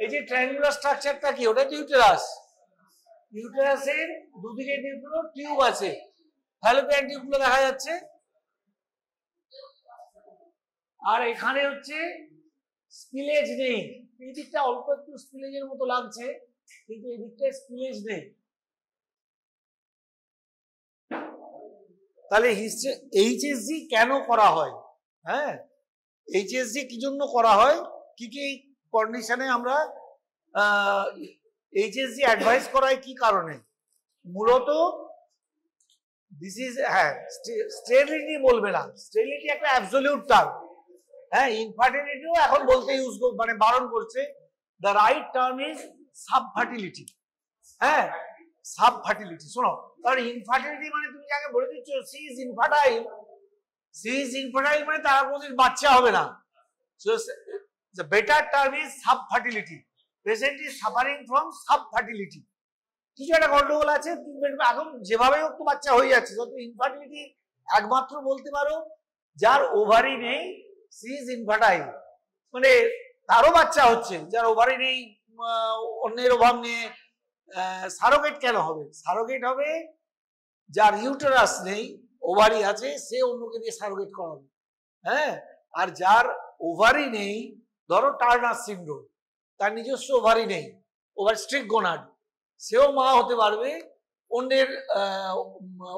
এই যে ট্রায়াঙ্গুলার স্ট্রাকচারটা কি, ওটা ইউটেরাস। ইউটেরাসের দুদিকে টিউব আছে, ফ্যালোপিয়ান টিউবগুলো দেখা যাচ্ছে। আর এখানে হচ্ছে স্পিলেজ নেই, এই দিকটা অল্প একটু স্পিলেজের মতো লাগছে, কিন্তু এই দিকটা স্পিলেজ নেই। তাহলে এইচএসজি কেন করা হয়? হ্যাঁ, এইচএসজি কি জন্য করা হয়, কি কি কন্ডিশনে আমরা এইচএসজি অ্যাডভাইস করাই, কি কারণে? মূলত দিস ইজ, হ্যাঁ, স্টেরিলিটি বলবে না, স্টেরিলিটি একটা অ্যাবসলিউট টার্ম। হ্যাঁ, ইনফার্টিলিটিও এখন বলতে ইউজ মানে বারণ করছে। The right term is subfertility. হ্যাঁ, সাবফার্টিলিটি। শোনো, কারণ ইনফার্টিলিটি মানে তুমি যাকে বলে দিচ্ছ she is infertile, she is infertile মানে তার কোনোদিন বাচ্চা হবে না। So the better term is subfertility. Patient is suffering from subfertility. কিছু একটা গন্ডগোল আছে, এখন যেভাবে হোক তো বাচ্চা হয়ে যাচ্ছে। যত ইনফার্টিলিটি একমাত্র বলতে পারো যার ওভারি নেই, সি ইজ ইনফার্টাইল, মানে তারও বাচ্চা হচ্ছে, যার ওভারি নেই, অন্যের অভাব নিয়ে। সারোগেট কেন হবে? সারোগেট হবে যার ইউটেরাস নেই, ওভারি আছে, সে অন্যকে দিয়ে সারোগেট করাবে। হ্যাঁ, আর যার ওভারি নেই, ধরো টার্নার সিনড্রোম, তার নিজস্ব ওভারি নেই, ওভার স্ট্রিক গোনাড, সেও মা হতে পারবে অন্যের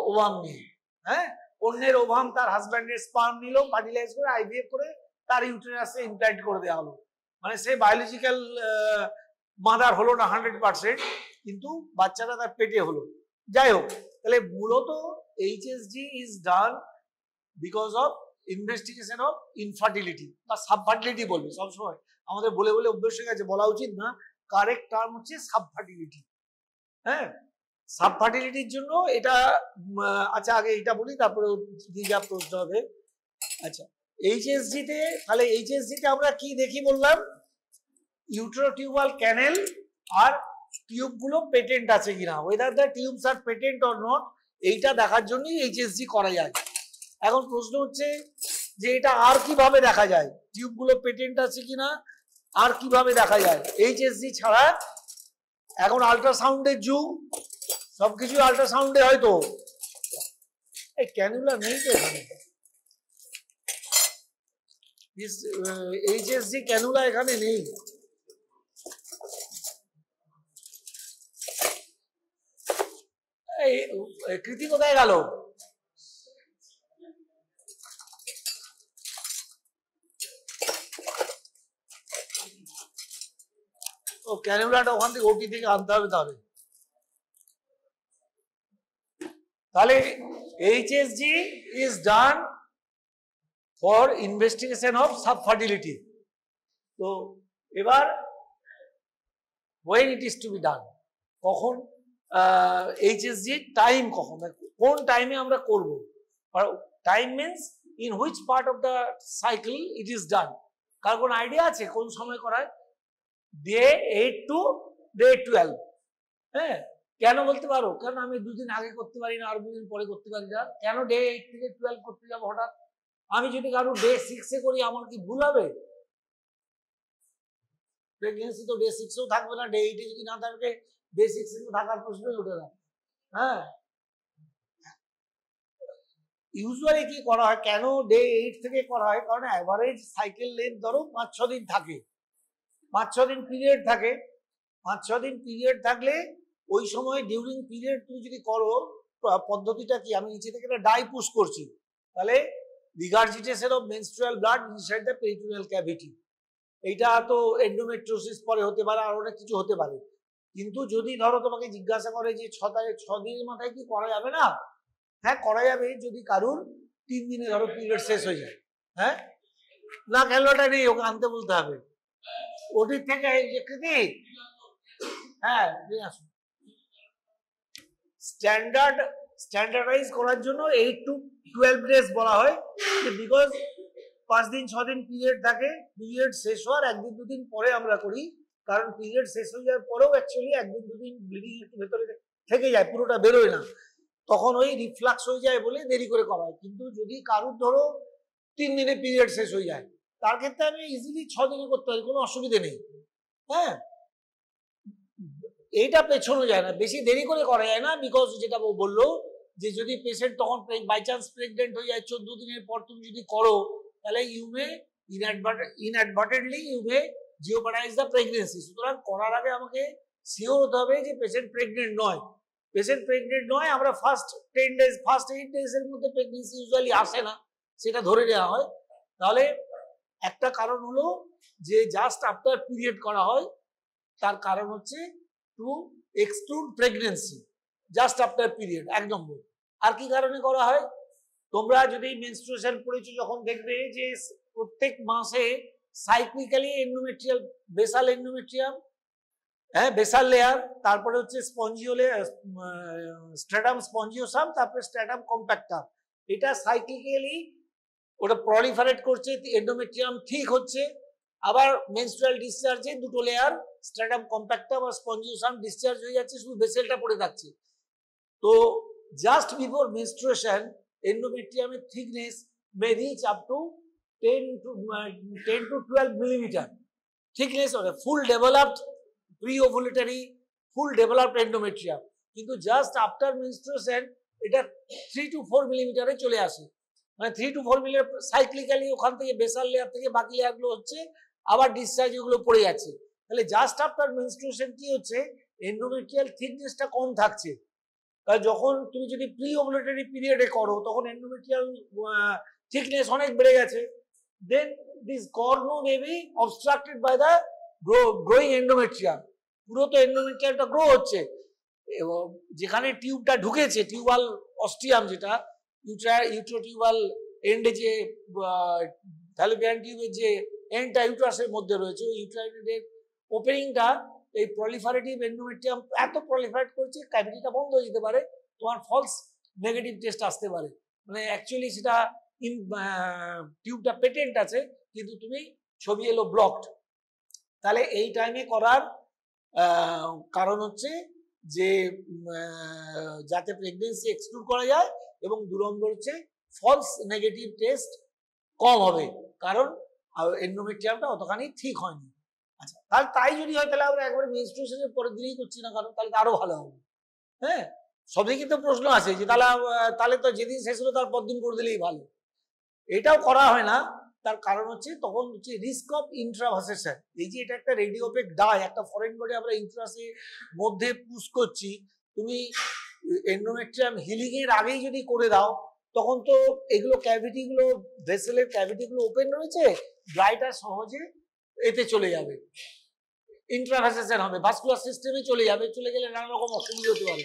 ওভাম নিয়ে। হ্যাঁ, অন্যের ওভাম তার হাজব্যান্ডের স্পার্ম নিল, ফার্টিলাইজ করে আইভিএফ করে তার ইউটেরাসে ইমপ্ল্যান্ট করে দেওয়া হলো, মানে সে বায়োলজিক্যাল মাদার হলো না 100%, কিন্তু বাচ্চাটা তার পেটে হলো। যাই হোক, তাহলে মূলত HSG is done because of investigation of infertility বা সাবফার্টিলিটি বলবে সবসময়, আমাদের বলে বলে অভ্যেস হয়ে গেছে, বলা উচিত না। কারেক্ট টার্ম হচ্ছে সাবফার্টিলিটি। হ্যাঁ, সাবফার্টিলিটির জন্য এটা, আচ্ছা আগে এটা বলি, তারপরে দিকে প্রশ্ন হবে। আচ্ছা, এইচএসজিতে, তাহলে এইচএসজিতে আমরা কি দেখি বললাম? ইউটেরোটিউবাল ক্যানেল আর টিউবগুলো পেটেন্ট আছে কিনা, whether the tubes are patent or not, এইটা দেখার জন্যই এইচএসজি করা যায়। এখন প্রশ্ন হচ্ছে যে এটা আর কিভাবে দেখা যায়, টিউবগুলো পেটেন্ট আছে কিনা আর কিভাবে দেখা যায় এইচএসজি ছাড়া? এখন আল্ট্রাসাউন্ডের যুগ, সবকিছু আল্ট্রাসাউন্ডে হয়তো, এই ক্যানুলা নেই তো এখানে, এইচএসজি ক্যানুলা এখানে নেই। কৃতি কোথায় গেল? ও ক্যানুলাটা ওখান থেকে ওটি থেকে আনতে হবে। তাহলে HSG is done for investigation of subfertility. তো এবার when it is to be done, কখন এইচএসজি টাইম, কখন, কোন টাইমে আমরা করব? Time means in which part of the cycle it is done. কার কোন আইডিয়া আছে কোন সময় করায়? Day 8 to day 12। হ্যাঁ, কেন বলতে পারো? কেন আমি দুদিন আগে করতে পারি না, আর দুদিন পরে করতে পারি না? কেন ডে 8 থেকে 12 করতে যাবো হঠাৎ? আমি যদি কারো ডে 6 এ করি, আমার কি ভুল হবে? প্রেগনেন্সি তো ডে 6 এও থাকবে না, ডে 8 এ যদি না থাকে, ডে 6 এ থাকার প্রশ্নই ওঠে না। হ্যাঁ, ইউজুয়ালি কি করা হয়, কেন ডে 8 থেকে করা হয়? কারণ অ্যাভারেজ সাইকেল লেন্থ ধরো 5-6 দিন থাকে, 5-6 দিন পিরিয়ড থাকে। 5-6 দিন পিরিয়ড থাকলে ওই সময় ডিউরিং পিরিয়ড তুমি যদি করো, পদ্ধতিটা কি, আমি নিচে থেকে একটা ডাই পুশ করছি, তাহলে regurgitation of menstrual blood inside the peritoneal cavity, এইটা তো এন্ডোমেট্রিওসিস পরে হতে পারে, আর অনেক কিছু হতে পারে। কিন্তু যদি ধরো তোমাকে জিজ্ঞাসা করে যে 6 দিনের মাথায় কি করা যাবে না? হ্যাঁ, করা যাবে, যদি কারুর 3 দিনে ধরো পিরিয়ড শেষ হয়ে যায়। হ্যাঁ, না খেলোয়াটা নেই, ওকে আনতে বলতে হবে ওটির থেকে। হ্যাঁ, স্ট্যান্ডার্ডাইজ করার জন্য 8 to 12 ডেজ বলা হয়, বিকজ 5-6 দিন পিরিয়ড থাকে, পিরিয়ড শেষ হওয়ার 1-2 দিন পরে আমরা করি, কারণ পিরিয়ড শেষ হয়ে যাওয়ার পরেও অ্যাকচুয়ালি 1-2 দিন ব্লিডিং একটু ভেতরে থেকে যায়, পুরোটা বেরোয় না, তখন ওই রিফ্লাক্স হয়ে যায় বলে দেরি করে করা হয়। কিন্তু যদি কারুর ধরো 3 দিনে পিরিয়ড শেষ হয়ে যায়, তার ক্ষেত্রে আমি ইজিলি 6 দিনে করতে পারি, কোনো অসুবিধে নেই। হ্যাঁ, এইটা পেছনো যায় না, বেশি দেরি করে করা যায় না, বিকজ যেটা বললো যে যদি পেশেন্ট তখন বাই চান্স প্রেগনেন্ট হয়ে যায় 14 দিনের পর তুমি যদি করো, তাহলে you may inadvertently you may jeopardize the pregnancy. সুতরাং করার আগে আমাকে শিওর হতে হবে যে পেশেন্ট প্রেগনেন্ট নয়। পেশেন্ট প্রেগনেন্ট নয়, আমরা ফার্স্ট 10 ডেজ ফার্স্ট 8 ডেজ এর মধ্যে প্রেগনেন্সি ইউজুয়ালি আসে না, সেটা ধরে নেওয়া হয়। তাহলে একটা কারণ হলো যে জাস্ট আফটার পিরিয়ড করা হয়, তার কারণ হচ্ছে two exclude pregnancy just after period, 1 নম্বর। আর কি কারণে করা হয়? তোমরা যদি মেনস্ট্রুয়েশন পড়েছো যখন দেখবে যে প্রত্যেক মাসে সাইক্লিক্যালি এন্ডোমেট্রিয়াল বেসাল এন্ডোমেট্রিয়াম, হ্যাঁ বেসাল লেয়ার, তারপরে হচ্ছে স্পঞ্জিও লেয়ার, স্ট্রাটাম স্পঞ্জিওসাম, তারপরে স্ট্রাটাম কম্প্যাক্টাম, এটা সাইক্লিক্যালি ওটা প্রলিফারেট করছে, এন্ডোমেট্রিয়াম ঠিক হচ্ছে, আবার মেনস্ট্রুয়াল ডিসচার্জে দুটো লেয়ার স্ট্রাটাম কম্প্যাক্টাম আর স্পঞ্জিওসাম ডিসচার্জ হয়ে যাচ্ছে, শুধু বেসেলটা পড়ে থাকছে। তো just before menstruation endometrium thickness may reach up to 10 to 12 millimeter thickness of a full developed pre-ovulatory full developed endometrium, কিন্তু জাস্ট আফটার মেনস্ট্রুয়েশন এটা 3 to 4 মিলিমিটারে চলে আসে, মানে 3 to 4 মিলিমিটার সাইক্লিক্যালি ওখান থেকে বেসাল লেয়ার থেকে বাকি লেয়ারগুলো হচ্ছে, আবার ডিসচার্জ এগুলো পড়ে যাচ্ছে। তাহলে জাস্ট আফটার মেনস্ট্রুয়েশন কি হচ্ছে, এন্ডোমেট্রিয়াল থিকনেসটা কম থাকছে। যখন তুমি যদি প্রি ওভুলেটরি পিরিয়ডে করো তখন এন্ডোমেট্রিয়াল থিকনেস অনেক বেড়ে গেছে, then this cornu may be obstructed by the growing endometrium. পুরো তো এন্ডোমেট্রিয়ামটা গ্রো হচ্ছে, এবং যেখানে টিউবটা ঢুকেছে টিউবাল অস্টিয়াম, যেটা ইউট্রোটিউবাল এন্ডে যে ফ্যালোপিয়ান টিউবের যে এন্ডটা ইউট্রাসের মধ্যে রয়েছে, ওই ইউট্রাইনের ওপেনিংটা এই প্রলিফারেটিভ এন্ডোমেট্রিয়াম এত প্রলিফারেট করছে ক্যাভিটিটা বন্ধ হয়ে যেতে পারে, তোমার ফলস নেগেটিভ টেস্ট আসতে পারে, মানে অ্যাকচুয়ালি সেটা টিউবটা পেটেন্ট আছে কিন্তু তুমি ছবি এলো ব্লকড। তাহলে এই টাইমে করার কারণ হচ্ছে যে যাতে প্রেগনেন্সি এক্সক্লুড করা যায়, এবং 2 নম্বর হচ্ছে ফলস নেগেটিভ টেস্ট কম হবে, কারণ এন্ডোমেট্রিয়ামটা অতখানি ঠিক হয়নি। আচ্ছা, তাহলে তাই যদি হয় তাহলে আমরা একবারে মেনস্ট্রুয়েশনের পরের দিনই করছি না, কারণ তাহলে আরো ভালো হবে। হ্যাঁ, সবই কিন্তু প্রশ্ন আছে যে তাহলে তো যেদিন শেষ হলো তার পর দিন করে দিলেই ভালো, এটাও করা হয় না। তার কারণ হচ্ছে তখন হচ্ছে রিস্ক অফ ইন্ট্রাভাসেশন। এই যে এটা একটা রেডিওপেক ডাই, একটা ফরেন বডি আমরা ইন্ট্রাসের মধ্যে পুশ করছি, তুমি এন্ডোমেট্রিয়াম হিলিং এর আগেই যদি করে দাও তখন তো এগুলো ক্যাভিটিগুলো ভেসেলের ক্যাভিটিগুলো ওপেন রয়েছে, ডাইটা সহজে এতে চলে যাবে, ইন্ট্রাভাসেশন হবে, ভাস্কুলার সিস্টেমে চলে যাবে, চলে গেলে নানা রকম অসুবিধা হতে পারে।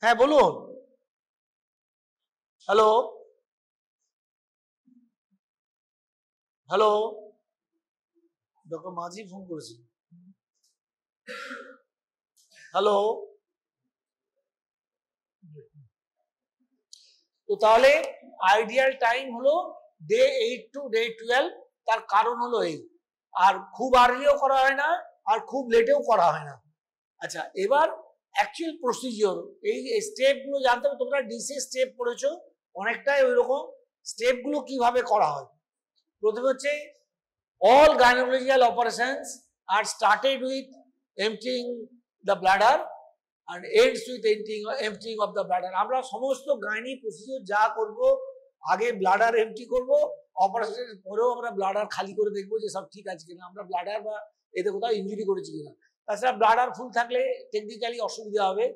হ্যাঁ বলুন। হ্যালো হ্যালো, ডক্টর মাঝি ফোন করেছি। হ্যালো, তো তাহলে আইডিয়াল টাইম হলো ডে 8 টু ডে 12, তার কারণ হলো এই, আর খুব আর্লিও করা হয় না আর খুব লেটেও করা হয় না। আচ্ছা, এবার অ্যাকচুয়াল প্রসিজিওর, এই স্টেপগুলো জানতে হবে, তোমরা ডিসি স্টেপ পড়েছো অনেকটাই ওই রকম, স্টেপগুলো কিভাবে করা হয়। প্রথমে হচ্ছে all gynecological operations are started with emptying the bladder and ends with emptying of the bladder. আমরা সমস্ত গাইনি প্রসিডিওর যা করব, আগে ব্লাডার এমটি করব, অপারেশনের পরেও আমরা ব্লাডার খালি করে দেখবো যে সব ঠিক আছে কিনা, আমরা ব্লাডার বা এতে কোথাও ইনজুরি করেছি কিনা। তাছাড়া ব্লাডার ফুল থাকলে টেকনিক্যালি অসুবিধা হবে,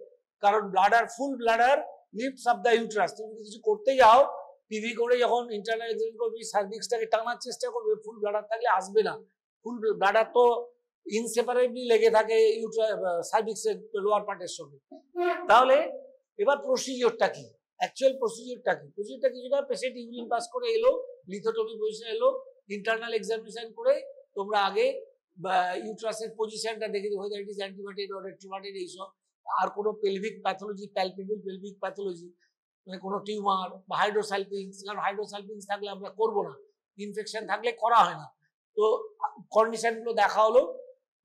কারণ bladder full bladder lifts up the uterus. তুমি কিছু করতে যাও পিভি করে যখন ইন্টারনাল এক্সামিন করবি, সার্ভিক্সটাকে টানার চেষ্টা করবে, ফুল ব্লাডার থাকলে আসবে না। ফুল ব্লাডার তো ইনসেপারেবলি লেগে থাকে সার্ভিক্সের লোয়ার পার্টের সঙ্গে। তাহলে এবার প্রসিজিওরটা কি, অ্যাকচুয়াল প্রসিজিওরটা কি, যেটা পেশেন্ট ইউরিন পাস করে এলো, লিথোটমি পজিশন এলো, ইন্টারনাল এক্সামিনেশন করে তোমরা আগে ইউট্রাসের পজিশনটা দেখে দিও, whether it is anteverted or retroverted, এইসব। আর কোনো pelvic pathology, palpable pelvic pathology, মানে কোনো টিউমার বা হাইড্রোসালপিংস, কারণ হাইড্রোসালপিংস থাকলে আমরা করবো না, ইনফেকশন থাকলে করা হয় না। তো কন্ডিশনগুলো দেখা হলো,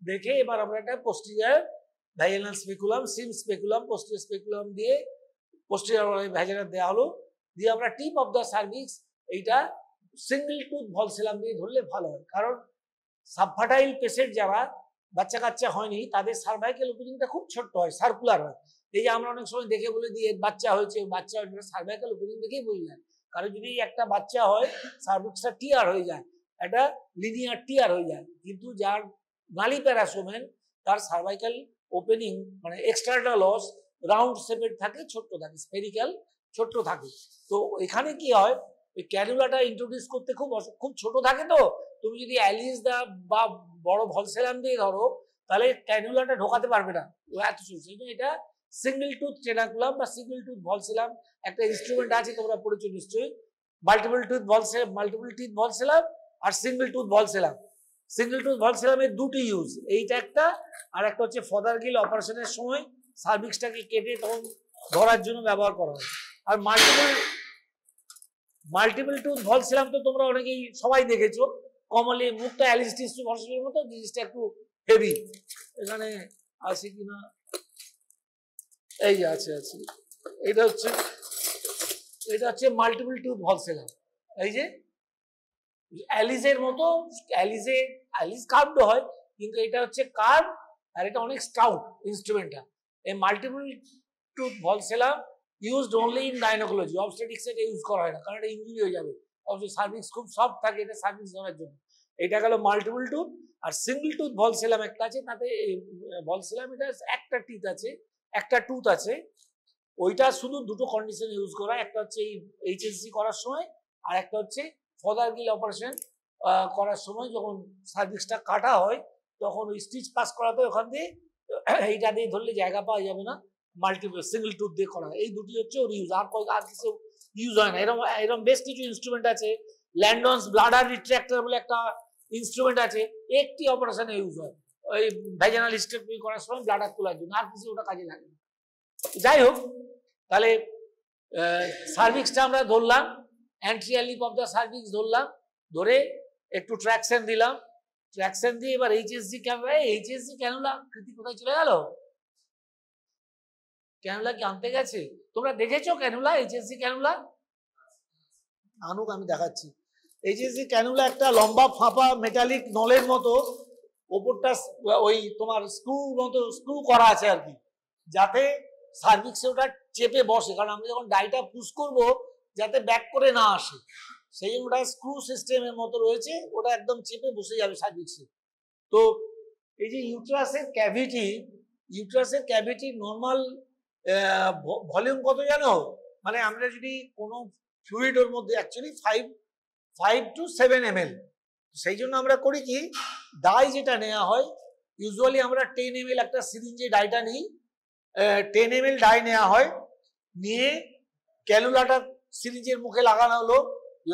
দেখে এবার আমরা একটা পোস্টিরিয়র ভ্যাজিনাল স্পেকুলাম, সিম স্পেকুলাম, পোস্টিরিয়র স্পেকুলাম দিয়ে পোস্টিরিয়র ভ্যাজিনাল দেওয়া হলো, দিয়ে আমরা টিপ অফ দ্য সার্ভিক্স এইটা সিঙ্গেল টুথ ভলসেলাম দিয়ে ধরলে ভালো হয়, কারণ সাবফার্টাইল পেশেন্ট যারা বাচ্চা কাচ্চা হয়নি তাদের সার্ভাইকাল ওপেনিংটা খুব ছোট্ট হয়, সার্কুলার হয়। এই যে আমরা অনেক সময় দেখে বলে দিই বাচ্চা হয়েছে, বাচ্চা সার্ভাইকাল ওপেনিং দেখেই বোঝা যায়। কারণ যদি একটা বাচ্চা হয় সার্ভিক্সটা টিয়ার হয়ে যায়, একটা লিনিয়ার টিয়ার হয়ে যায়, কিন্তু যার নালী প্যারাসোমেন তার সার্ভাইকাল ওপেনিং মানে এক্সটার্নাল অস রাউন্ড শেপের থাকে, ছোট্ট থাকে, স্ফেরিক্যাল ছোট্ট থাকে। তো এখানে কি হয়, ওই ক্যানুলাটা ইন্ট্রোডিউস করতে খুব ছোট থাকে। তো তুমি যদি অ্যালিস দা বা বড় ভলসেলাম দিয়ে ধরো তাহলে ক্যানুলাটা ঢোকাতে পারবে না, ও এত ছোট। এটা সিঙ্গেল টুথ টেনাকুলাম বা সিঙ্গেল টুথ ভলসেলাম একটা ইনস্ট্রুমেন্ট আছে, তোমরা পড়েছো নিশ্চয়ই। মাল্টিপল টিথ ভলসেলাম আর সিঙ্গেল টুথ ভলসেলাম। সিঙ্গেল টুথ ভলসেলামের দুটি ইউজ, এইটা একটা, আর একটা হচ্ছে ফদারগিল অপারেশনের সময় সার্ভিক্সটাকে কেটে তখন ধরার জন্য ব্যবহার করা হয়। আর মাল্টিপল টুথ ভলসেলাম তো তোমরা অনেকেই সবাই দেখেছো, কমনলি মুখটা অ্যালিস টিস্যু ভলসেলামের মতো, জিনিসটা একটু হেভি। এখানে আছে কিনা, এই যে আছে। এটা হচ্ছে মাল্টিপল টুথ ভলসেলাম। এই যে অ্যালিসের মতো, অ্যালিস কার্ভড হয়, কিন্তু এটা হচ্ছে কার্ভ আর এটা অনেক স্টাউট ইনস্ট্রুমেন্টটা। এই multiple tooth vulsellum used only in gynaecology, অবস্টেটিক্সে এটা ইউজ করা হয় না, কারণ এটা ইঞ্জুরি হয়ে যাবে। অবশ্যই সার্ভিক্স খুব সফট থাকে, এটা সার্ভিক্স ধরার জন্য। এটা গেল মাল্টিপল টুথ। আর সিঙ্গল টুথ ভলসেলাম একটা আছে, তাতে ভলসেলাম এটা একটা টিথ আছে, একটা টুথ আছে, ওইটা শুধু দুটো কন্ডিশনে ইউজ করা, একটা হচ্ছে এই এইচএসসি করার সময়, আর একটা হচ্ছে ফদারগিল অপারেশন করার সময় যখন সার্ভিক্সটা কাটা হয় তখন ওই স্টিচ পাস করাতে ওখান দিয়ে এইটা দিয়ে ধরলে জায়গা পাওয়া যাবে না, মাল্টিপল সিঙ্গেল টুথ দিয়ে করা, এই দুটি হচ্ছে ওর ইউজ। আর কিছু ইউজ হয় না। এরকম বেশ কিছু ইনস্ট্রুমেন্ট আছে, ল্যান্ডনস ব্লাডার রিট্রাক্টর বলে একটা ইনস্ট্রুমেন্ট আছে, একটি অপারেশনে ইউজ হয়, ওই ভ্যাজিনাল হিস্টেক্টমি করার সময় ব্লাডার তোলার জন্য, আর কিছু ওটা কাজে লাগে না। যাই হোক, তাহলে সার্ভিক্সটা আমরা ধরলাম, anterior lip of the cervix ধরলাম, ধরে একটু ট্র্যাকশন দিলাম, ট্র্যাকশন দিয়ে এবার এইচএসজি ক্যানুলা কৃতি কোথায় চলে গেল? ক্যানুলা কি আনতে গেছে? তোমরা দেখেছো ক্যানুলা, এইচএসজি ক্যানুলা? আনুক, আমি দেখাচ্ছি। এইচএসজি ক্যানুলা একটা লম্বা ফাঁপা মেটালিক নলের মতো, ওপরটা ওই তোমার স্ক্রু করা আছে আর কি, যাতে সার্ভিক্সে ওটা চেপে বসে, কারণ আমরা যখন ডাইটা পুশ করবো যাতে ব্যাক করে না আসে, সেই জন্য ওটা স্ক্রু সিস্টেমের মতো রয়েছে, ওটা একদম চেপে বসে যাবে সার্ভিক্সে। তো এই যে ইউট্রাসের ক্যাভিটি নর্মাল ভলিউম কত জানো? মানে আমরা যদি কোনো ফ্লুইড ওর মধ্যে অ্যাকচুয়ালি 5 to 7 ml, সেই জন্য আমরা করি কি, ডাই যেটা নেওয়া হয় ইউজুয়ালি আমরা 10 ml একটা সিরিঞ্জে ডাইটা নিই, 10 ml ডাই নেওয়া হয়, নিয়ে ক্যানুলাটা সিরিঞ্জের মুখে লাগানো হলো,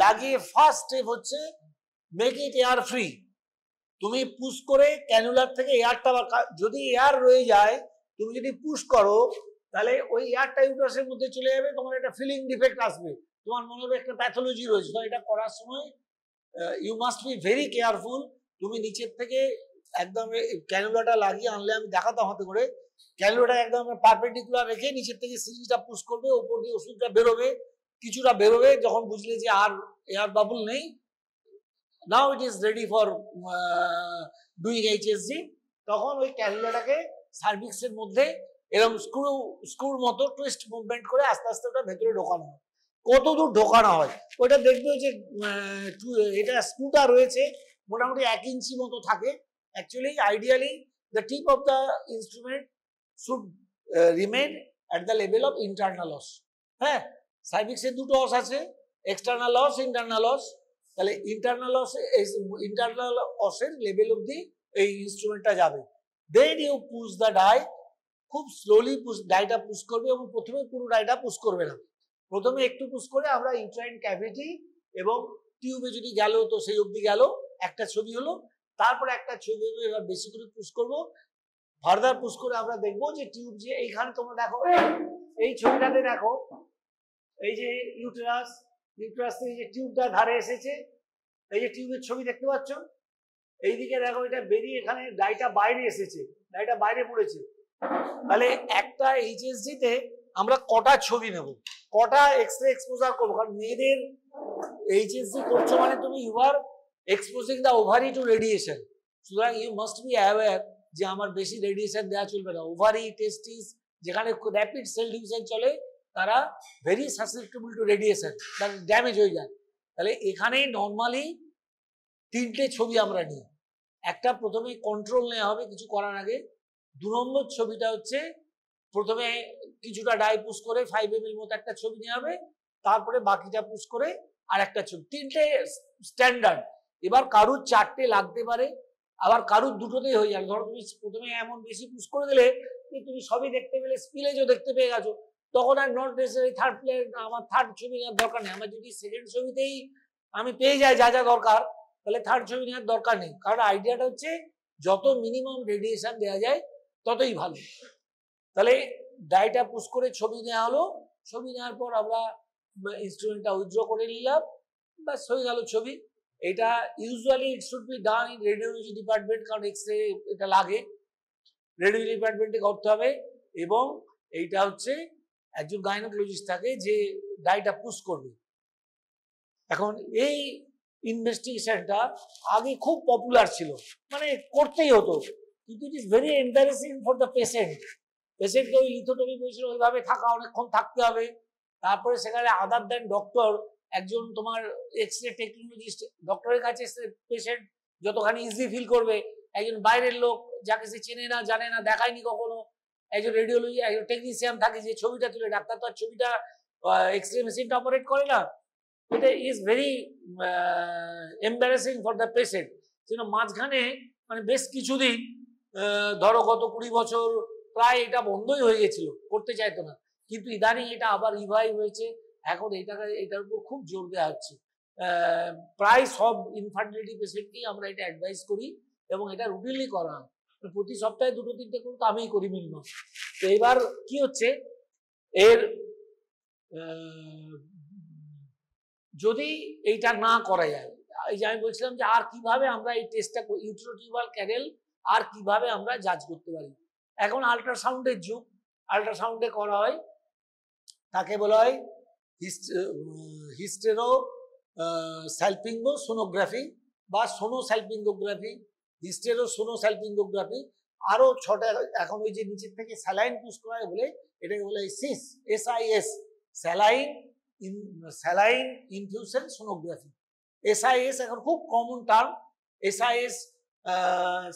লাগিয়ে ফার্স্ট স্টেপ হচ্ছে মেক ইট এয়ার ফ্রি। তুমি পুশ করে ক্যানুলার থেকে এয়ারটা, যদি এয়ার রয়ে যায় তুমি যদি পুশ করো তাহলে ওই এয়ারটা ইউট্রাসের মধ্যে চলে যাবে, তোমার একটা ফিলিং ডিফেক্ট আসবে, তোমার মনে হবে একটা প্যাথোলজি রয়েছে। তো এটা করার সময় you must be very careful. তুমি নিচের থেকে একদম ক্যানুলাটা লাগিয়ে আনলে, আমি দেখাতাম হাতে করে, ক্যানুলাটা একদম পারপেন্ডিকুলার রেখে নিচের থেকে সিরিঞ্জটা পুশ করবে, ওপর দিয়ে ওষুধটা বেরোবে, কিছুটা বেরোবে, যখন বুঝলে যে আর এয়ার বাবল নেই, now it is ready for doing HSG, তখন ওই ক্যানুলাটাকে সার্ভিক্সের মধ্যে এরকম স্ক্রুর মতো টুইস্ট মুভমেন্ট করে আস্তে আস্তে ওটা ভেতরে ঢোকানো হয়। কত দূর ঢোকানো হয় ওটা দেখবে, যে এটা স্ক্রুটা রয়েছে মোটামুটি 1 ইঞ্চি মতো থাকে। Actually ideally the tip of the instrument should remain at the level of internal অস। হ্যাঁ, সার্ভিক্সের দুটো অস আছে, এক্সটার্নাল অস, ইন্টারনাল অস। তাহলে ইন্টারনাল অসের লেভেল অবধি এই ইনস্ট্রুমেন্টটা যাবে। দেন ইউ পুশ দ্য ডাই, খুব স্লোলি ডাইটা পুশ করবে, এবং প্রথমে পুরো ডাইটা পুশ করবে না, প্রথমে একটু পুশ করে আমরা ইউট্রাইন ক্যাভিটি এবং টিউবে যদি গেল তো সেই অবধি গেল, একটা ছবি হলো, তারপরে একটা ছবি হবে, এবার বেশি করে পুশ করবো, ফার্দার পুশ করে আমরা দেখবো যে টিউব, যে এইখানে তোমরা দেখো এই ছবিটাতে দেখো, এই যে ইউটেরাস থেকে যে টিউবটা ধারে এসেছে, এই যে টিউবের ছবি দেখতে পাচ্ছ, এইদিকে দেখো এটা বেরিয়ে এখানে ডাইটা বাইরে এসেছে, ডাইটা বাইরে পড়েছে। তাহলে একটা এইচএসজি তে আমরা কটা ছবি নেব, কটা এক্সরে এক্সপোজার করবো, কারণ মেয়েদের এইচএসজি করছো মানে তুমি you are exposing the ovary to radiation, সুতরাং ইউ মাস্ট বি অ্যাওয়্যার যে আমার বেশি রেডিয়েশন দেওয়া চলবে না। ওভারি, টেস্টিস যেখানে র্যাপিড সেল ডিভিশন চলে তারা ভেরি সাসেপ্টেবল টু রেডিয়েশন, তার ড্যামেজ হয়ে যায়। তাহলে এখানে নর্মালি 3টে ছবি আমরা নিই। একটা প্রথমে কন্ট্রোল নেওয়া হবে কিছু করার আগে। 2 নম্বর ছবিটা হচ্ছে প্রথমে কিছুটা ডাই পুশ করে 5 ml মতো একটা ছবি নেওয়া হবে, তারপরে বাকিটা পুশ করে আর একটা ছবি। 3টে স্ট্যান্ডার্ড। এবার কারুর 4টে লাগতে পারে, আবার কারুর 2টোতেই হয়ে যাবে। ধরো তুমি প্রথমে এমন বেশি পুশ করে দিলে তুমি সবই দেখতে পেলে, স্পিলেজও দেখতে পেয়ে গেছো, তখন are not necessary third player, আমার থার্ড ছবি নেওয়ার দরকার নেই। আমার যদি সেকেন্ড ছবিতেই আমি পেয়ে যাই যা যা দরকার, তাহলে থার্ড ছবি নেওয়ার দরকার নেই। কারণ আইডিয়াটা হচ্ছে যত মিনিমাম রেডিয়েশন দেওয়া যায় ততই ভালো। তাহলে ডাইটা পুশ করে ছবি নেওয়া হলো, ছবি নেওয়ার পর আমরা ইনস্ট্রুমেন্টটা উইথড্র করে নিলাম, ব্যাস হয়ে গেল ছবি। এটা usually it should be done in radiology department, কারণ এক্সরে এটা লাগে, রেডিওলজি ডিপার্টমেন্টে করতে হবে। এবং এইটা হচ্ছে একজন গাইনোকোলজিস্ট থাকে যে ডাইটা পুশ করবে। এখন এই ইনভেস্টিগেশনটা আগে খুব পপুলার ছিল, মানে করতেই হতো, কিন্তু it is very embarrassing for the patient. পেশেন্টকে ওই লিথোটমি পজিশনে ওইভাবে থাকা, অনেকক্ষণ থাকতে হবে। তারপরে সেখানে আদার দেন ডক্টর, একজন তোমার এক্সরে টেকনোলজিস্ট, ডক্টরের কাছে পেশেন্ট যতখানি ইজি ফিল করবে, একজন বাইরের লোক যাকে সে চেনে না, জানে না, দেখায়নি কখনো, একজন রেডিওলজি, একজন টেকনিশিয়ান থাকে যে ছবিটা তুলে, ডাক্তার তো আর ছবিটা এক্সরে মেশিনটা অপারেট করে না। এটা is very embarrassing for the patient. যেন মাঝখানে মানে বেশ কিছুদিন, ধরো গত 20 বছর প্রায় এটা বন্ধই হয়ে গেছিল, করতে চাইতো না, কিন্তু ইদানিং এটা আবার রিভাইভ হয়েছে। এখন এটার উপর খুব জোর দেওয়া হচ্ছে। প্রায় সব ইনফার্টিলিটি পেশেন্টকেই আমরা এটা অ্যাডভাইস করি এবং এটা রুটিনলি করা হয়। প্রতি সপ্তাহে 2-3টে করে তো আমিই করি মিনিমাম। তো এবার কি হচ্ছে, এর যদি এইটা না করা যায়, এই যে আমি বলছিলাম যে আর কিভাবে আমরা এই টেস্টটা, ইউটেরোটিউবাল ক্যানেল আর কিভাবে আমরা জাজ করতে পারি। এখন আল্ট্রাসাউন্ডের যুগ, আল্ট্রাসাউন্ডে করা হয়, তাকে বলা হয় হিস্টেরো স্যালপিঙ্গো সোনোগ্রাফি বা সোনো স্যালপিঙ্গোগ্রাফি, হিস্টেরো সোনো স্যালপিঙ্গোগ্রাফি। আরো 6টা, এখন ওই যে নিচের থেকে স্যালাইন পুশ করা হয় বলে এটাকে বলে SIS, SIS, saline infusion sonography. SIS এখন খুব common term, SIS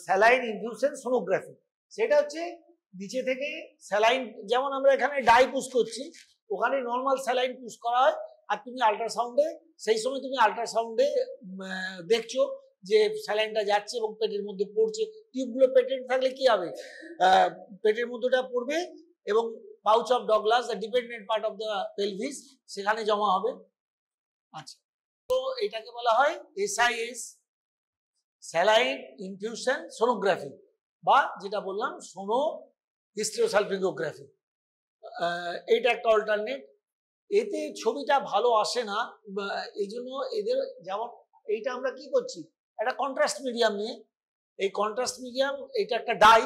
saline infusion sonography. সেটা হচ্ছে নিচে থেকে স্যালাইন, যেমন আমরা এখানে ডাই পুশ করছি, ওখানে নর্মাল স্যালাইন পুশ করা হয়। আর তুমি আল্ট্রাসাউন্ডে, সেই সময় তুমি আল্ট্রাসাউন্ডে দেখছো যে স্যালাইনটা যাচ্ছে এবং পেটের মধ্যে পড়ছে। টিউবগুলো পেটের থাকলে কি হবে, পেটের মধ্যেটা পড়বে এবং pouch of Douglas, the dependent part of the pelvis, সেখানে জমা হবে। আচ্ছা, তো এটাকে বলা হয় SIS স্যালাইন ইনফিউশন সোনোগ্রাফি, বা যেটা বললাম সোনো হিস্টেরোসালপিঙ্গোগ্রাফি। এইটা একটা অল্টারনেট। এতে ছবিটা ভালো আসে না, এই জন্য এদের, যেমন এইটা আমরা কি করছি, একটা কন্ট্রাস্ট মিডিয়াম নিয়ে, এই কন্ট্রাস্ট মিডিয়াম, এটা একটা ডাই,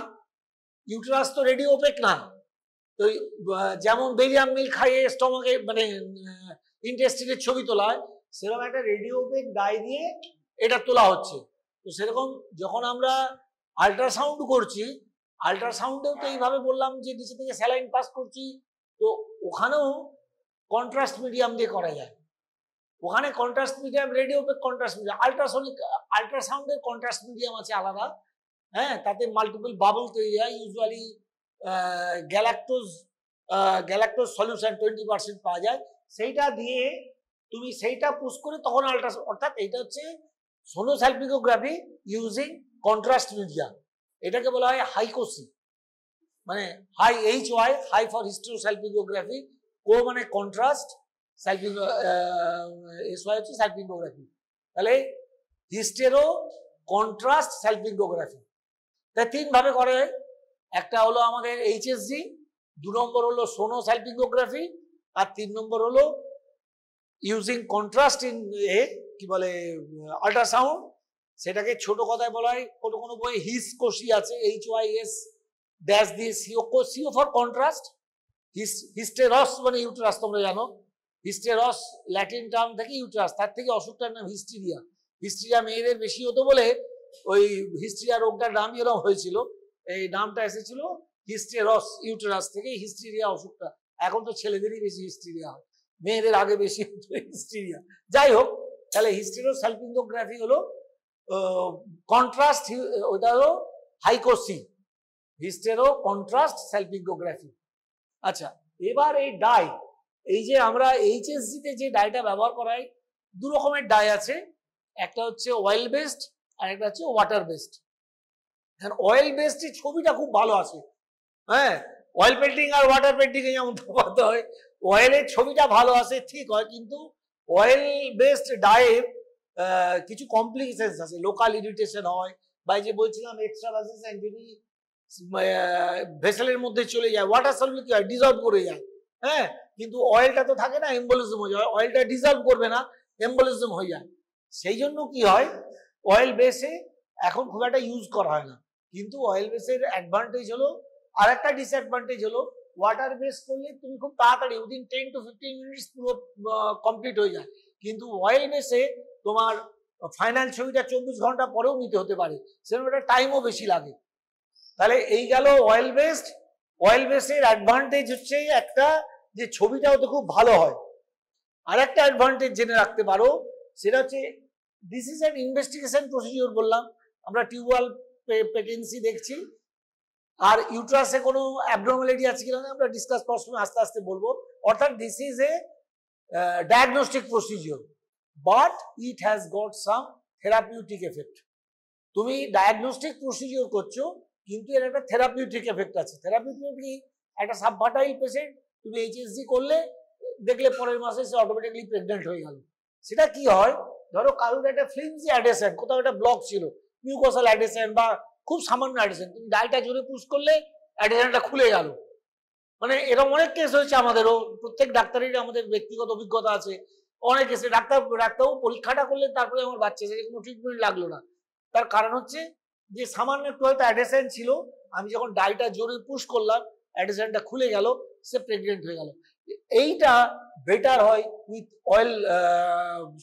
ইউটেরাস তো রেডিও ওপেক না, তো যেমন বেরিয়াম মিল খাইয়ে স্টমাকে মানে ইন্টেস্টিনের ছবি তোলা হয়, সেরকম একটা রেডিও ওপেক ডাই দিয়ে এটা তোলা হচ্ছে। তো সেরকম যখন আমরা আল্ট্রাসাউন্ড করছি, আল্ট্রাসাউন্ডেও তো এইভাবে বললাম যে নিচে থেকে স্যালাইন পাস করছি, তো ওখানেও কন্ট্রাস্ট মিডিয়াম দিয়ে করা যায়। ওখানে contrast medium, radio opaque contrast medium, ultrasonic, আল্ট্রাসাউন্ডের কন্ট্রাস্ট মিডিয়াম আছে আলাদা, হ্যাঁ, তাতে মাল্টিপল বাবল তৈরি হয়, ইউজুয়ালি গ্যালাক্টোজ সলিউশন 20% পাওয়া যায়, সেইটা দিয়ে তুমি সেইটা পুশ করে তখন আল্ট্রাসাউন্ড, অর্থাৎ এইটা হচ্ছে সোনোস্যালপিঙ্গোগ্রাফি ইউজিং কন্ট্রাস্ট মিডিয়াম। এটাকে বলা হয় হাইকোসি, মানে হাই HY, হাই ফর হিস্টেরোস্যালপিঙ্গোগ্রাফি, কো মানে কন্ট্রাস্ট, স্যালপিঙ্গো SY হচ্ছে স্যালপিঙ্গোগ্রাফি। তাহলে হিস্টেরো কন্ট্রাস্ট স্যালপিঙ্গোগ্রাফি, তাই 3 ভাবে করে। একটা হলো আমাদের HSG, 2 নম্বর হলো সোনো স্যালপিঙ্গোগ্রাফি, আর 3 নম্বর হলো ইউজিং কন্ট্রাস্ট ইন কি বলে আল্ট্রাসাউন্ড। সেটাকে ছোট কথায় বলা হয়, কোনো কোনো বই হিসকোসি আছে, HYS ড্যাশ দিয়ে সিও ফর কন্ট্রাস্ট। হিস্টেরস মানে ইউটেরাস, তোমরা জানো, হিস্টেরস ল্যাটিন টার্ম থেকে ইউটেরাস, তার থেকে অসুখটার নাম হিস্টিরিয়া। হিস্টিরিয়া মেয়েদের বেশি হতো বলে ওই হিস্ট্রিয়া রোগটার নামই এরকম হয়েছিল, এই নামটা এসেছিল হিস্টেরস ইউটেরাস থেকে, হিস্টেরিয়া অসুখটা। এখন তো ছেলেদেরই বেশি হিস্টেরিয়া হয়, মেয়েদের আগে বেশি হিস্টেরিয়া। যাই হোক, তাহলে হিস্টেরো স্যালপিঙ্গোগ্রাফি হলো কন্ট্রাস্ট, ওটা হলো হাইকোসি, হিস্টেরো কন্ট্রাস্ট স্যালপিঙ্গোগ্রাফি। আচ্ছা, এবার এই ডাই, এই যে আমরা এইচএসজি তে যে ডাইটা ব্যবহার করা হয়, দু রকমের ডাই আছে, একটা হচ্ছে অয়েল বেসড আর একটা হচ্ছে ওয়াটার বেসড। অয়েল বেসড ছবিটা খুব ভালো আসে, হ্যাঁ, অয়েল পেন্টিং আর ওয়াটার পেন্টিং এ যেমন তফাৎ হয়, অয়েলের ছবিটা ভালো আসে ঠিক হয়, কিন্তু অয়েল বেসড ডাইয়ের কিছু কমপ্লিকেশনস আছে, লোকাল ইরিটেশন হয়, বা যে বলছিলাম এক্সট্রাভাসেশন যদি ভেসেলের মধ্যে চলে যায়, ওয়াটার সলভেন্ট কি হয়, ডিজলভ করে যায়, হ্যাঁ, কিন্তু অয়েলটা তো থাকে না, এম্বোলিজম হয়ে যায়, অয়েলটা ডিজলভ করবে না, এম্বোলিজম হয়ে যায়। সেই জন্য কি হয়, অয়েল বেসে এখন খুব একটা ইউজ করা হয় না। কিন্তু অয়েল বেসের অ্যাডভান্টেজ হলো, আর একটা ডিসঅ্যাডভান্টেজ হলো, ওয়াটার বেস করলে তুমি খুব তাড়াতাড়ি উইদিন 10 to 15 মিনিটস পুরো কমপ্লিট হয়ে যায়, কিন্তু অয়েল বেসে তোমার ফাইনাল ছবিটা 24 ঘন্টা পরেও নিতে হতে পারে, সেরকম একটা টাইমও বেশি লাগে। তাহলে এই গেল অয়েল বেসড। অয়েল বেসের অ্যাডভান্টেজ হচ্ছে একটা, যে ছবিটা ওতে খুব ভালো হয়। আর একটা অ্যাডভান্টেজ জেনে রাখতে পারো, সেটা হচ্ছে this is an investigation procedure. বললাম আমরা টিউবওয়েল পেটেন্সি দেখছি, আর ইউট্রাসে কোনো অ্যাবনর্মালিটি আছে কিনা আমরা ডিসকাস করার সময় আস্তে আস্তে বলবো। অর্থাৎ this is a diagnostic procedure, but it has got some therapeutic effect. তুমি ডায়াগনস্টিক প্রসিডিওর করছো, কিন্তু এর একটা থেরাপিউটিক এফেক্ট আছে। থেরাপিউটিক কি, একটা সাবভার্টাইল পেশেন্ট তুমি এইচএসজি করলে দেখলে পরের মাসে সে অটোমেটিকলি প্রেগনেন্ট হয়ে গেল। সেটা কি হয়, ধরো কারোর একটা ফ্লিমজি অ্যাডেশন, কোথাও একটা ব্লক ছিল, মিউকোসাল অ্যাডেশন বা খুব সামান্য অ্যাডেশন, তুমি ডাইটা জোরে পুশ করলে অ্যাডেশনটা খুলে গেল। মানে এরকম অনেক কেস হয়েছে আমাদেরও, প্রত্যেক ডাক্তারেরই আমাদের ব্যক্তিগত অভিজ্ঞতা আছে। অনেক কেসে ডাক্তারবাবু পরীক্ষাটা করলেন, তারপরে আমার বাচ্চা সেটা কোনো ট্রিটমেন্ট লাগলো না। তার কারণ হচ্ছে যে সামান্য একটু হয়তো অ্যাডেশন ছিল, আমি যখন ডাইটা জোরে পুশ করলাম অ্যাডেশনটা খুলে গেল, সে প্রেগনেন্ট হয়ে গেল। এইটা বেটার হয় উইথ অয়েল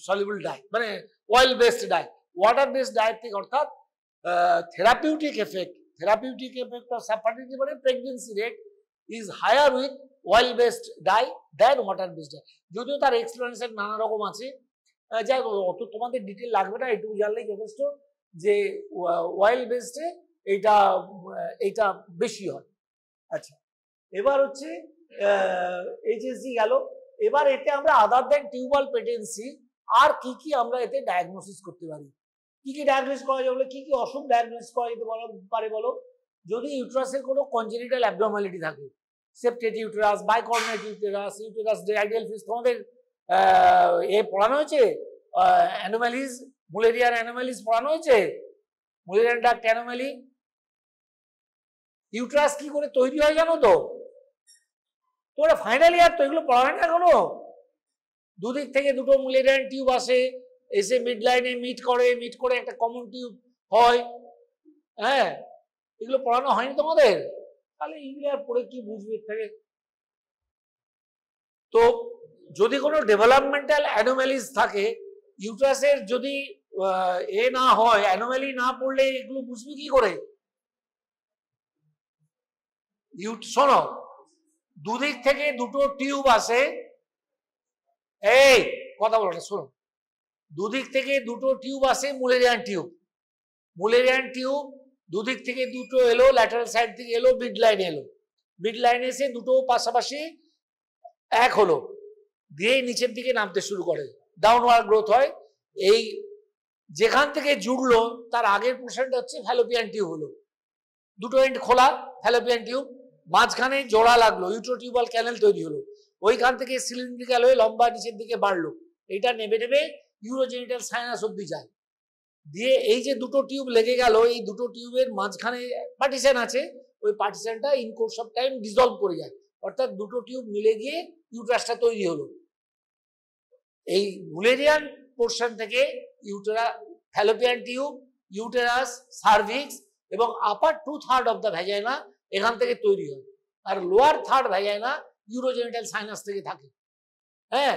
সলিউবল ডাই, মানে oil based dye. Water based dye থেকে, অর্থাৎ থেরাপিউটিক এফেক্ট অফ সাফার্টিলিটি মানে pregnancy rate is higher with oil based dye than water based dye. যদিও তার এক্সপ্লেনেশন নানা রকম আছে, যাই অত তোমাদের ডিটেল লাগবে না, এটুকু জানলেই যথেষ্ট যে অয়েল বেসডে এইটা বেশি হয়। আচ্ছা, এবার হচ্ছে এইচএসজি গেল। এবার এতে আমরা আদার দেন টিউবাল পেটেন্সি আর কি আমরা এতে ডায়াগনোসিস করতে পারি, কি ডায়াগনোসিস করা যাবে, কি অসুখ ডায়াগনোসিস করা যেতে পারে বলো। যদি ইউট্রাসের কোনো কনজেনিটাল অ্যাবনর্মালিটি থাকে, সেপ্টেড ইউটেরাস, বাইকর্নেট ইউটেরাস, ইউটেরাস আইডিয়াল ফিস, তোমাদের পড়ানো হয়েছে অ্যানোমালিজ, মুলেরিয়ার অ্যানোমালিজ পড়ানো হয়েছে, মুলেরিয়ান ডাক্ট অ্যানোমালি। ইউটেরাস কি করে তৈরি হয় জানো তো? তোমরা ফাইনাল ইয়ার তো এগুলো পড়া হয় না এখনো। দুদিক থেকে দুটো মুলেরিয়ান টিউব আসে, এসে মিড লাইনে মিট করে একটা কমন টিউব হয়, হ্যাঁ, এগুলো পড়ানো হয়নি তোমাদের? তাহলে এগুলো আর পড়ে কি বুঝবে থেকে। তো যদি কোনো ডেভেলপমেন্টাল অ্যানোমালিজ থাকে, ইউট্রাসের যদি না হয়, অ্যানোমালি না পড়লে এগুলো বুঝবি কি করে? শোনো, দুদিক থেকে দুটো টিউব আসে, এই কথা বলো না, শোনো, দুদিক থেকে দুটো টিউব আসে, মুলেরিয়ান টিউব দুদিক থেকে দুটো এলো, ল্যাটারাল সাইড থেকে এলো, মিড লাইনে এসে দুটো পাশাপাশি এক হলো, দিয়ে নিচের দিকে নামতে শুরু করে, ডাউনওয়ার্ড গ্রোথ হয়। এই যেখান থেকে জুড়লো তার আগের পোর্শনটা হচ্ছে ফ্যালোপিয়ান টিউব হলো, দুটো এন্ড খোলা ফ্যালোপিয়ান টিউব, মাঝখানে জোড়া লাগলো, ইউট্রোটিউবাল ক্যানেল তৈরি হলো, ওইখান থেকে সিলিন্ড্রিক্যাল হয়ে লম্বা নিচের দিকে বাড়লো, এটা নেবে ইউরোজেনিটাল সাইনাস অব্দি যায়। দিয়ে এই যে দুটো টিউব লেগে গেল, এই দুটো টিউবের মাঝখানে পার্টিশন আছে, ওই পার্টিশনটা in course of time dissolve করে যায়, অর্থাৎ দুটো টিউব মিলে গিয়ে ইউট্রাসটা তৈরি হলো। এই মুলেরিয়ান পোর্শন থেকে ফ্যালোপিয়ান টিউব, ইউটেরাস, সার্ভিক্স এবং আপার 2/3 অফ দ্য ভ্যাজাইনা এখান থেকে তৈরি হয়, আর লোয়ার 1/3 ভ্যাজাইনা ইউরোজেনিটাল সাইনাস থেকে থাকে। হ্যাঁ,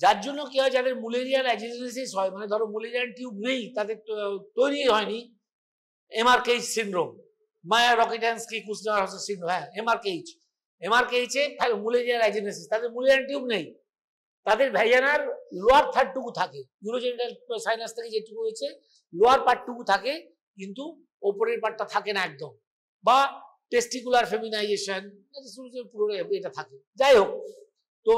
যার জন্য কি হয়, যাদের মুলেরিয়ান অ্যাজিনোসিস হয়, মানে ধরো মুলেরিয়ান টিউব নেই, তাদের তৈরি হয়নি, এমআরকেইচ সিনড্রোম, মায়া রকিটানস্কি কুসনার সিনড্রোম, হ্যাঁ এমআরকেইচ। এমআরকেইচে মুলেরিয়ার আইজেনেসিস, তাদের মুলেরিয়ান টিউব নেই, তাদের ভ্যাজানার লোয়ার থার্ডটুকু থাকে, ইউরোজেনিটাল সাইনাস থেকে যেটুকু হয়েছে লোয়ার পার্টটুকু থাকে, কিন্তু ওপরের পার্টটা থাকে না একদম, বা টেস্টিকুলার ফেমিনাইজেশন পুরো এটা থাকে। যাই হোক, তো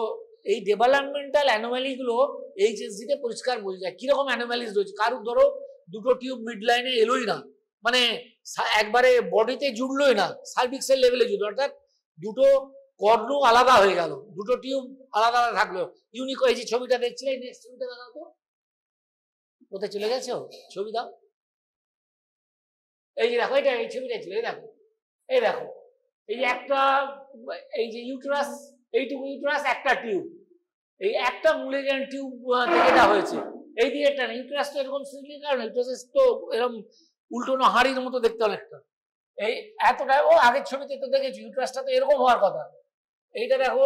এই ডেভেলপমেন্টাল অ্যানোমালি গুলো এইচএসজি তে পরিষ্কার বোঝা যায় কিরকম অ্যানোমালিজ রয়েছে। কারুর ধরো দুটো টিউব মিড লাইনে এলোই না, মানে একবারে বডিতে জুড়লোই না, সার্ভিক্সের লেভেলে জুড়লো, অর্থাৎ দুটো কর্ণ আলাদা হয়ে গেল, দুটো টিউব আলাদা আলাদা থাকলো। ইউনিক, এই যে ছবিটা দেখছিলে, নেক্সট ছবিটা দেখাও তো, কোথায় চলে গেছো, ছবি দাও, এই যে দেখো, এটা এই ছবিটা ছিল, এই দেখো, এই দেখো, এই যে একটা, এই যে ইউটেরাস, এইটুকু ইউটেরাস একটা টিউব, এই একটা মুলেরিয়ান টিউব থেকে এটা হয়েছে। এই দিকে একটা ইউটেরাস তো এরকম সিলিন্ডার, ইউটেরাস তো এরকম উল্টোনো হাড়ির মতো দেখতে অনেকটা, এই এতটা, ও আগের ছবিতে তো দেখেছি ইউটেরাসটা তো এরকম হওয়ার কথা। এইটা দেখো,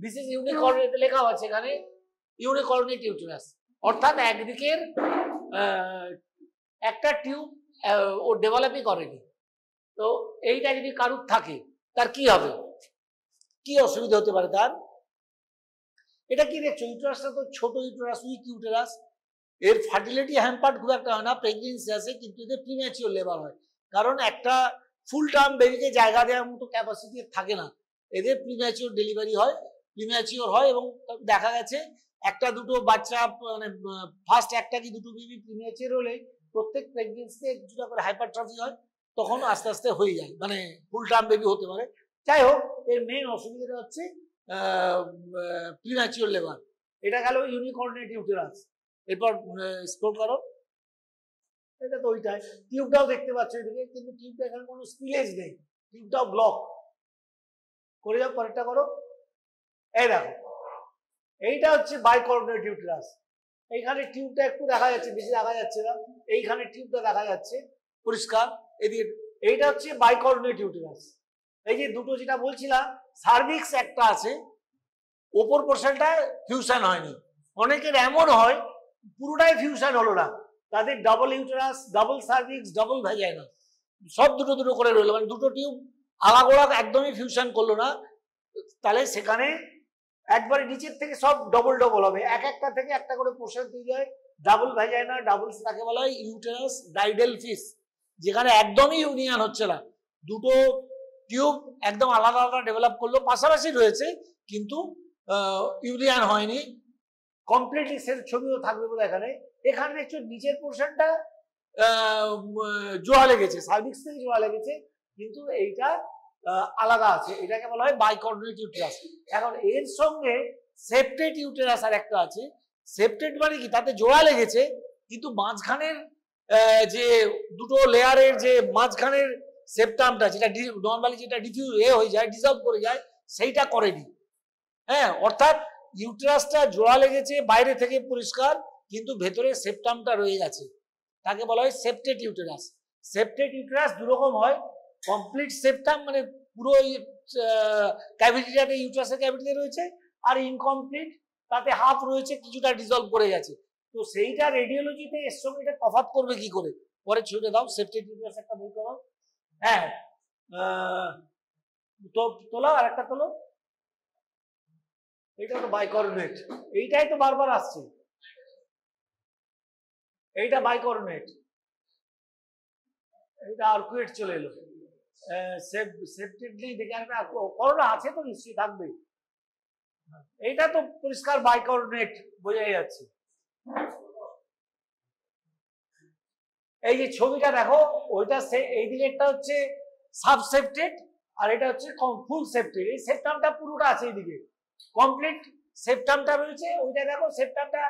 দিস ইজ ইউনিকর্নেট লেখা আছে এখানে, ইউনিকর্নেট ইউটেরাস, অর্থাৎ একদিকের একটা টিউব ও ডেভেলপই করেনি। তো এইটা যদি কারুর থাকে তার কি হবে, কি অসুবিধা হতে পারে তার? এটা কি দেখছো, ইউটেরাসটা তো ছোট ইউটেরাস, উইক ইউটেরাস, এর ফার্টিলিটি হ্যাম্পার্ড খুব একটা হয় না, প্রেগনেন্সি আছে, কিন্তু এদের প্রিম্যাচিওর লেবার হয়, কারণ একটা ফুল টার্ম বেবিকে জায়গা দেওয়ার মতো ক্যাপাসিটি থাকে না, এদের প্রিম্যাচিওর ডেলিভারি হয়, প্রিম্যাচিওর হয়, এবং দেখা গেছে একটা দুটো বাচ্চা, মানে ফার্স্ট একটা কি দুটো বেবি প্রিম্যাচিওর হলে প্রত্যেক প্রেগনেন্সিতে কিছুটা করে হাইপারট্রফি হয়, তখন আস্তে আস্তে হয়ে যায়, মানে ফুল টার্ম বেবি হতে পারে। যাই হোক, এর মেইন অসুবিধাটা হচ্ছে প্রিম্যাচিওর লেবার। এটা গেল ইউনিকর্নেট ইউটেরাস। এরপর স্ক্রল করো, এটা তো ওইটাই, টিউবটাও দেখতে পাচ্ছ এদিকে, কিন্তু টিউবটা এখানে কোনো স্পিলেজ নেই, টিউবটাও ব্লক করে যাও, পরেরটা করো, এই দেখো, এইটা হচ্ছে বাইকর্নেট ইউটেরাস। এইখানে টিউবটা একটু দেখা যাচ্ছে, বেশি দেখা যাচ্ছে না, এইখানে টিউবটা দেখা যাচ্ছে পরিষ্কার, এদিকে এইটা হচ্ছে বাইকর্নেট ইউটেরাস। এই যে দুটো যেটা বলছিলাম, সার্ভিক্স একটা আছে, ওপর পোর্শনটা ফিউশন হয়নি, অনেকের এমন হয় পুরোটাই ফিউশন হলো না, তাদের double uterus, double cervix, double vagina, সব দুটো দুটো করে রইলো, মানে দুটো টিউব আলাগোড়া একদমই ফিউশন করলো না, তাহলে সেখানে একবারে নিচের থেকে সব ডবল ডবল হবে, এক একটা থেকে একটা করে পোর্শন তৈরি হয়, ডাবল ভ্যাজাইনা, ডাবল, তাকে বলা হয় ইউটেরাস ডাইডেলফিস, যেখানে একদমই ইউনিয়ন হচ্ছে না, দুটো টিউব একদম আলাদা আলাদা ডেভেলপ করলো, পাশাপাশি রয়েছে কিন্তু ইউনিয়ন হয়নি কমপ্লিটলি। সে ছবিও থাকবে বলে এখানে, এখানে দেখছো নিচের পোর্শনটা জোড়া লেগেছে, সার্ভিক্স থেকে জোড়া লেগেছে, কিন্তু এইটা আলাদা আছে, এটাকে বলা হয় বাইকর্নেট ইউটেরাস। এখন এর সঙ্গে সেপ্টেট ইউটেরাস আর একটা আছে, সেপ্টেট মানে কি, তাতে জোড়া লেগেছে, কিন্তু মাঝখানের যে দুটো লেয়ারের যে মাঝখানের সেপ্টামটা, যেটা নর্মালি যেটা ডিফিউজ হয়ে যায়, ডিসলভ করে যায়, সেইটা করেনি, হ্যাঁ, অর্থাৎ ইউটেরাসটা জোড়া লেগেছে বাইরে থেকে পরিষ্কার, কিন্তু ভেতরে সেপ্টামটা রয়ে গেছে, তাকে বলা হয় সেপ্টেট ইউটেরাস। সেপ্টেট ইউটেরাস দু রকম হয়, কমপ্লিট সেপ্টাম মানে পুরো ক্যাভিটিটাতে, ইউটেরাসের ক্যাভিটিতে রয়েছে, আর ইনকমপ্লিট, তাতে হাফ রয়েছে, কিছুটা ডিসলভ করে গেছে। তো সেইটা রেডিওলজিতে এর সঙ্গে এটা তফাৎ করবে কি করে, পরে ছুটে দাও, সেপ্টেট ইউটেরাস একটা বের করো, হ্যাঁ, তোলো, আর একটা তোলো, এইটা তো বাইকর্নেট, এইটাই তো বারবার আসছে, এইটা বাইকর্নেট, এইটা আর্কুয়েট চলে এলো, সেপ্টেট নেই দেখে, করোনা আছে তো নিশ্চয়ই থাকবে, এইটা তো পরিষ্কার বাইকর্নেট বোঝাই যাচ্ছে। এই যে ছবিটা দেখো, ওইটা এই দিকেরটা হচ্ছে সাবসেপ্টেড, আর এটা হচ্ছে ফুল সেপ্টেড, এই সেপ্টামটা পুরোটা আছে এইদিকে, কমপ্লিট সেপ্টামটা রয়েছে, ওইটা দেখো সেপ্টামটা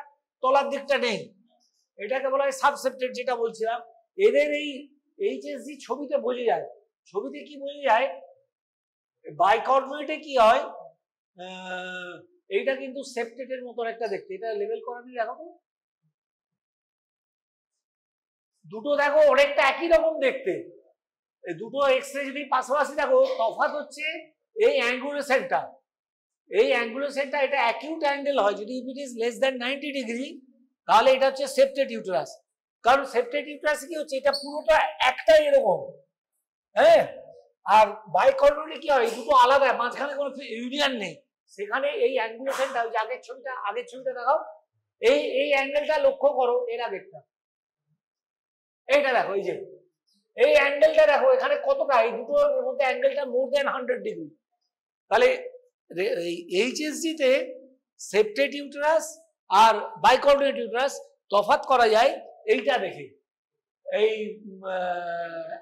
তলার দিকটা নেই, এটাকে বলা হয় সাবসেপ্টেড, যেটা বলছিলাম। এদের এই এইচএসজি ছবিতে বোঝা যায়, ছবিতে কি বোঝা যায়, বাইকর্নেটে কি হয়, এইটা কিন্তু সেপ্টেটের মতন একটা দেখতে, এটা লেভেল করা নিয়ে দেখো তো, দুটো দেখো অনেকটা একই রকম দেখতে, দুটো এক্সরে যদি পাশাপাশি দেখো, তফাৎ হচ্ছে এই অ্যাঙ্গুলেশনটা, এই অ্যাঙ্গুলেশনটা, এটা অ্যাকিউট অ্যাঙ্গেল হয়, যদি it is less than 90 degree, তাহলে এটা হচ্ছে সেপ্টেট ইউটেরাস, কারণ সেপ্টেট ইউটেরাস কি হচ্ছে, এটা পুরোটা একটাই এরকম, হ্যাঁ। আর বাইকর্ডনে কি হয়, দুটো আলাদা, মাঝখানে কোনো ইউনিয়ন নেই। সেখানে এই অ্যাঙ্গুলেশনটা, ওই আগের ছবিটা দেখাও, এই অ্যাঙ্গেলটা লক্ষ্য করো, এর আগেরটা, এইটা দেখো, এই যে এই অ্যাঙ্গেলটা দেখো এখানে কতটা, এই দুটোর মধ্যে অ্যাঙ্গেলটা মোর দেন 100 ডিগ্রি। তাহলে এইচএসজি তে সেপ্টেট ইউটেরাস আর বাইকর্ডিনেট ইউটেরাস তফাৎ করা যায় এইটা দেখে, এই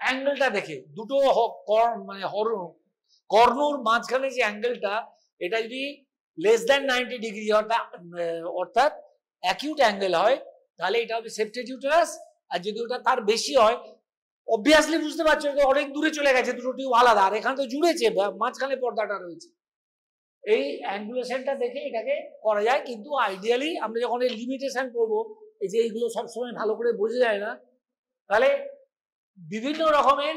অ্যাঙ্গেলটা দেখে। দুটো মানে কর্ণর মাঝখানে যে অ্যাঙ্গেলটা, এটা যদি লেস দ্যান 90 ডিগ্রি অর্থাৎ অ্যাকিউট অ্যাঙ্গেল হয়, তাহলে এটা হবে সেপ্টেট ইউটেরাস। আর যদি ওটা তার বেশি হয়, অবভিয়াসলি বুঝতে পারছো অনেক দূরে চলে গেছে, দুটো টিউব আলাদা, আর এখানে তো জুড়েছে, মাঝখানে পর্দাটা রয়েছে। এই অ্যাঙ্গুলেশনটা দেখে এটাকে করা যায়। কিন্তু আইডিয়ালি আমরা যখন এই লিমিটেশন করবো, এই যে এইগুলো সবসময় ভালো করে বোঝা যায় না, তাহলে বিভিন্ন রকমের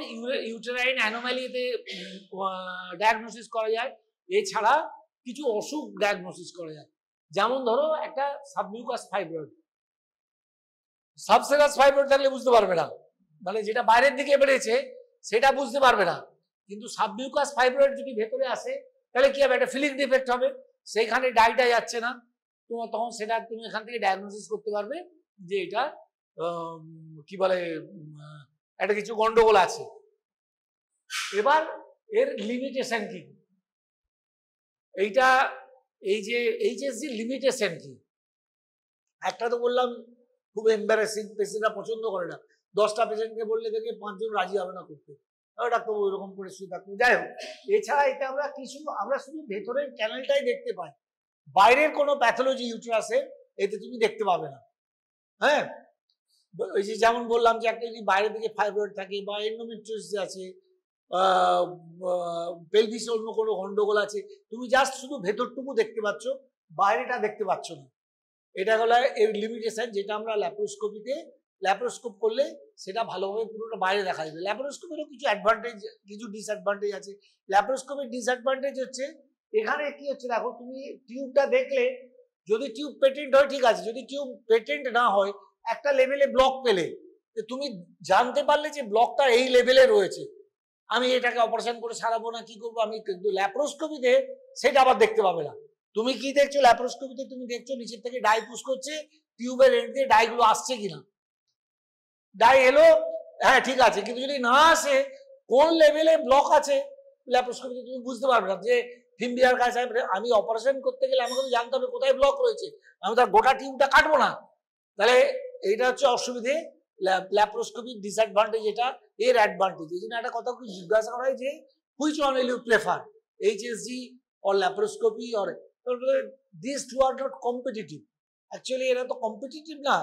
ইউটেরাইন অ্যানোমালিতে ডায়াগনোসিস করা যায়। এছাড়া কিছু অসুখ ডায়াগনোসিস করা যায়, যেমন ধরো একটা সাবমিউকাস ফাইব্রয়েড। সাবসেরাস ফাইব্রয়েড থাকলে বুঝতে পারবে না, মানে যেটা বাইরের দিকে বেড়েছে সেটা বুঝতে পারবে না। কিন্তু সাবমিউকাস ফাইব্রয়েড যদি ভেতরে আসে, তাহলে কি হবে, একটা ফিলিং ডিফেক্ট হবে, সেইখানে ডাইটা যাচ্ছে না, তোমার তখন সেটা তুমি এখান থেকে ডায়াগনোসিস করতে পারবে যে এটা কি বলে, একটা কিছু গন্ডগোল আছে। এবার এর লিমিটেশন কি, এইটা এই যে এইচএসজি লিমিটেশন কি, একটা তো বললাম খুব এম্বারেসিং, পেশেন্টরা পছন্দ করে না। 10টা পেশেন্টকে বললে দেখে 5 জন রাজি হবে না করতে, ডাক্তার ওইরকম করে শুয়ে থাকবে। যাই হোক, এছাড়া এটা আমরা শুধু ভেতরের ক্যানেলটাই দেখতে পাই, বাইরের কোনো প্যাথোলজি ইউটেরাসের এতে তুমি দেখতে পাবে না। হ্যাঁ, ওই যে যেমন বললাম যে একটা যদি বাইরের দিকে ফাইব্রয়েড থাকে বা এন্ডোমেট্রিওসিস আছে, পেলভিসে অন্য কোনো গন্ডগোল আছে, তুমি জাস্ট শুধু ভেতরটুকু দেখতে পাচ্ছ, বাইরেটা দেখতে পাচ্ছ না। এটা হলো এর লিমিটেশন, যেটা আমরা ল্যাপ্রোস্কোপিতে ল্যাপ্রোস্কোপ করলে সেটা ভালোভাবে পুরোটা বাইরে দেখা যাবে। ল্যাপ্রোস্কোপেরও কিছু অ্যাডভান্টেজ, কিছু ডিসঅ্যাডভান্টেজ আছে। ল্যাপ্রোস্কোপের ডিসঅ্যাডভান্টেজ হচ্ছে, এখানে কি হচ্ছে দেখো, তুমি টিউবটা দেখলে, যদি টিউব পেটেন্ট হয় ঠিক আছে, যদি টিউব পেটেন্ট না হয়, একটা লেভেলে ব্লক পেলে তুমি জানতে পারলে যে ব্লকটা এই লেভেলে রয়েছে, আমি এটাকে অপারেশন করে সারাবো না, কি করবো আমি, কিন্তু ল্যাপ্রোস্কোপিতে সেটা আবার দেখতে পাবে না। তুমি কি দেখছো ল্যাপ্রোস্কোপিতে, তুমি দেখছো নিচের থেকে ডাই পুশ করছে, টিউবের এন্ড দিয়ে ডাইগুলো আসছে কিনা, ডাই এলো, হ্যাঁ ঠিক আছে, কিন্তু যদি না আসে, কোন লেভেলে ব্লক আছে ল্যাপ্রোস্কোপিতে তুমি বুঝতে পারবে না। যে ফিম্বিয়ার কাছে আমি অপারেশন করতে গেলে আমাকে তো জানতে হবে কোথায় ব্লক রয়েছে, আমি তার গোটা টিউবটা কাটবো না। তাহলে এইটা হচ্ছে অসুবিধে, ল্যাপ্রোস্কোপির ডিসঅ্যাডভান্টেজ এটা, এর অ্যাডভান্টেজ। এই জন্য একটা কথা খুব জিজ্ঞাসা করা হয় যে which one will you prefer, HSG or laparoscopy, or this two are not competitive. Actually এরা তো কম্পিটিটিভ না,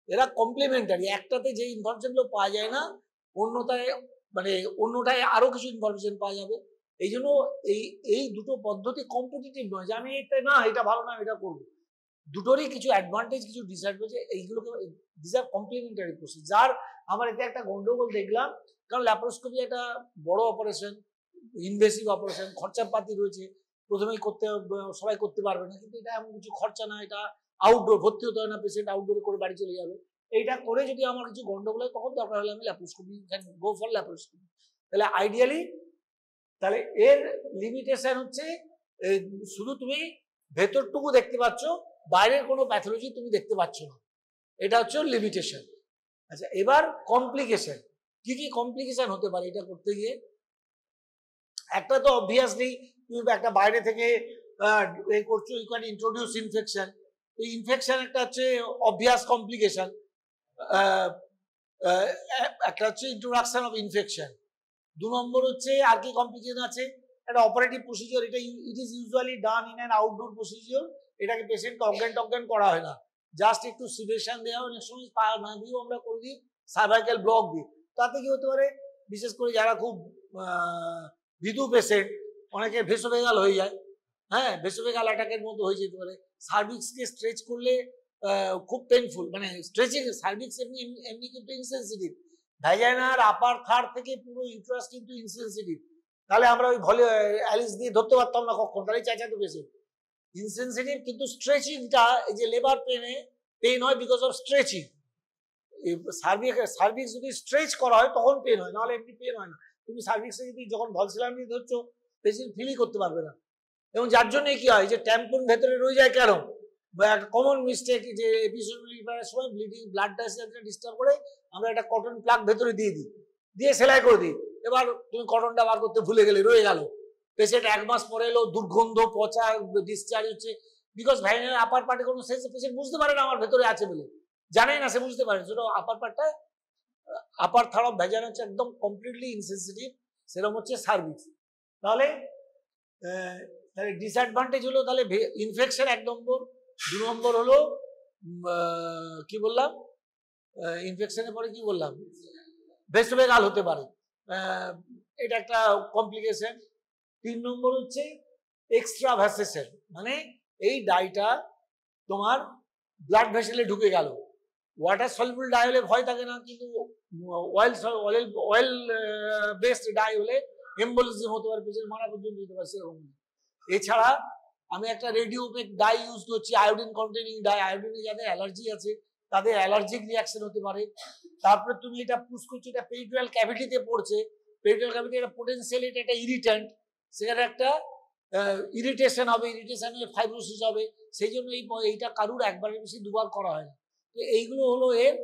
এরা কমপ্লিমেন্টারি। একটাতে যে ইনফরমেশনগুলো পাওয়া যায় না, অন্যটায় আরো কিছু ইনফরমেশন পাওয়া যাবে। এই জন্য এই দুটো পদ্ধতি কম্পিটিটিভ নয় যে আমি এটা ভালো না এটা করবো। দুটোরই কিছু অ্যাডভান্টেজ, কিছু ডিসঅ্যাডভান্টেজ, এইগুলোকে দিস আর কমপ্লিমেন্টারি প্রসেস। যার আমার এতে একটা গন্ডগোল দেখলাম, কারণ ল্যাপ্রোস্কোপি একটা বড় অপারেশন, ইনভেসিভ অপারেশন, খরচাপাতি রয়েছে, প্রথমেই সবাই করতে পারবে না, কিন্তু এটা এমন কিছু খরচা না, এটা আউটডোর, ভর্তি হতে হয় না, পেশেন্ট আউটডোরে করে বাড়ি চলে যাবে। এইটা করে যদি আমার কিছু গন্ডগোল হয়, তখন দরকার হলে আমি ল্যাপ্রোস্কোপি, গো ফর ল্যাপ্রোস্কোপি। তাহলে আইডিয়ালি, তাহলে এর লিমিটেশন হচ্ছে শুধু তুমি ভেতরটুকু দেখতে পাচ্ছ, বাইরের কোনো প্যাথোলজি তুমি দেখতে পাচ্ছ না, এটা হচ্ছে লিমিটেশন। আচ্ছা, এবার কমপ্লিকেশন, কি কি কমপ্লিকেশন হতে পারে এটা করতে গিয়ে। একটা তো অবভিয়াসলি তুমি একটা বাইরে থেকে করছো, ইউ ক্যান ইন্ট্রোডিউস ইনফেকশন। এই ইনফেকশন একটা হচ্ছে অবভিয়াস কমপ্লিকেশন। একটা হচ্ছে ইন্ট্রোডাকশন অফ ইনফেকশন। 2 নম্বর হচ্ছে আর কি কমপ্লিকেশন আছে, একটা অপারেটিভ প্রসিজিওর, এটা it is usually done in an outdoor procedure. এটাকে পেশেন্টকে অজ্ঞান করা হয় না, জাস্ট একটু সিডেশন দেওয়া, অনেক সময় পা না দিয়েও আমরা করে দিই, সার্ভাইকাল ব্লক দিই। তাতে কি হতে পারে, বিশেষ করে যারা খুব ভীতু পেশেন্ট, অনেকে ভেসোভেগাল হয়ে যায়, হ্যাঁ, ভেসোভেগাল অ্যাটাকের মতো হয়ে যেতে পারে। সার্ভিক্সকে স্ট্রেচ করলে খুব পেনফুল, মানে স্ট্রেচিং সার্ভিক্স এমনি কিন্তু ইনসেনসিটিভ, ভ্যাজাইনার আপার থার্ড থেকে পুরো ইউট্রাস কিন্তু ইনসেনসিটিভ। তাহলে আমরা ওই অ্যালিস দিয়ে ধরতে পারতাম না কখন, তাহলে চাচাতে পেশেন্ট ইনসেনসিটিভ। কিন্তু স্ট্রেচিংটা, এই যে লেবার পেন হয় বিকজ অফ স্ট্রেচিং, সার্ভিক্স যদি স্ট্রেচ করা হয় তখন পেন হয়, নাহলে এমনি পেন হয় না। তুমি সার্ভিক্সে যদি যখন ভলসেলাম নিয়ে ধরছো পেশেন্ট ফিলই করতে পারবে না। এবং যার জন্য কি হয় যে ট্যাম্পুন ভেতরে রয়ে যায় কেন, বা একটা কমন মিস্টেক যে এপিসোডালি সময় ব্লিডিং ব্লাড ডিস্টার্ব করে আমরা একটা কটন প্লাগ ভেতরে দিয়ে দিই, দিয়ে সেলাই করে দিই। এবার তুমি কটনটা বার করতে ভুলে গেলে, রয়ে গেল। পেশেন্ট 1 মাস পরে এলো, দুর্গন্ধ, পচা, ডিসচার্জ হচ্ছে, বিকজ ভ্যাজিনাল আপার পার্টে কোনো সেন্স পেশেন্ট বুঝতে পারে না আমার ভেতরে আছে বলে, জানেই না, সে বুঝতে পারে সেটা আপার পার্টটা, আপার থার্ড অফ ভ্যাজিনা হচ্ছে একদম কমপ্লিটলি ইনসেনসিটিভ, সেরকম হচ্ছে সার্ভিক্স। তাহলে ডিসঅ্যাডভান্টেজ হলো তাহলে ইনফেকশন 1 নম্বর, 2 নম্বর হলো কি বললাম, ইনফেকশনের পরে কি বললাম, ভেস্টোভেগাল হতে পারে, এটা একটা কমপ্লিকেশন। 3 নম্বর হচ্ছে এক্সট্রাভাসেশন, মানে এই ডাইটা তোমার ব্লাড ভেসেলে ঢুকে গেল। ওয়াটার সলিউবল ডাই হলে ভয় থাকে না, কিন্তু অয়েল বেসড ডাই হলে এম্বোলিজম হতে পারে, পেশেন্ট মারা পর্যন্ত যেতে পারে সেরকম। এছাড়া আমি একটা রেডিওপেক ডাই ইউজ করছি, আয়োডিন কন্টেনিং ডাই। আয়োডিনে যাদের অ্যালার্জি আছে তাদের অ্যালার্জিক রিয়াকশন হতে পারে। তারপরে তুমি এটা পুশ করছো, এটা পেরিটোরাল ক্যাভিটিতে পড়ছে, পেরিটোরাল ক্যাভিটি একটা পোটেনশিয়ালি এটা একটা ইরিটেন্ট, সেখানে একটা ইরিটেশন হবে, ইরিটেশন হয়ে ফাইব্রোসিস হবে। সেই জন্য এইটা কারুর একবারের বেশি 2 বার করা হয় না। তো এইগুলো হলো এর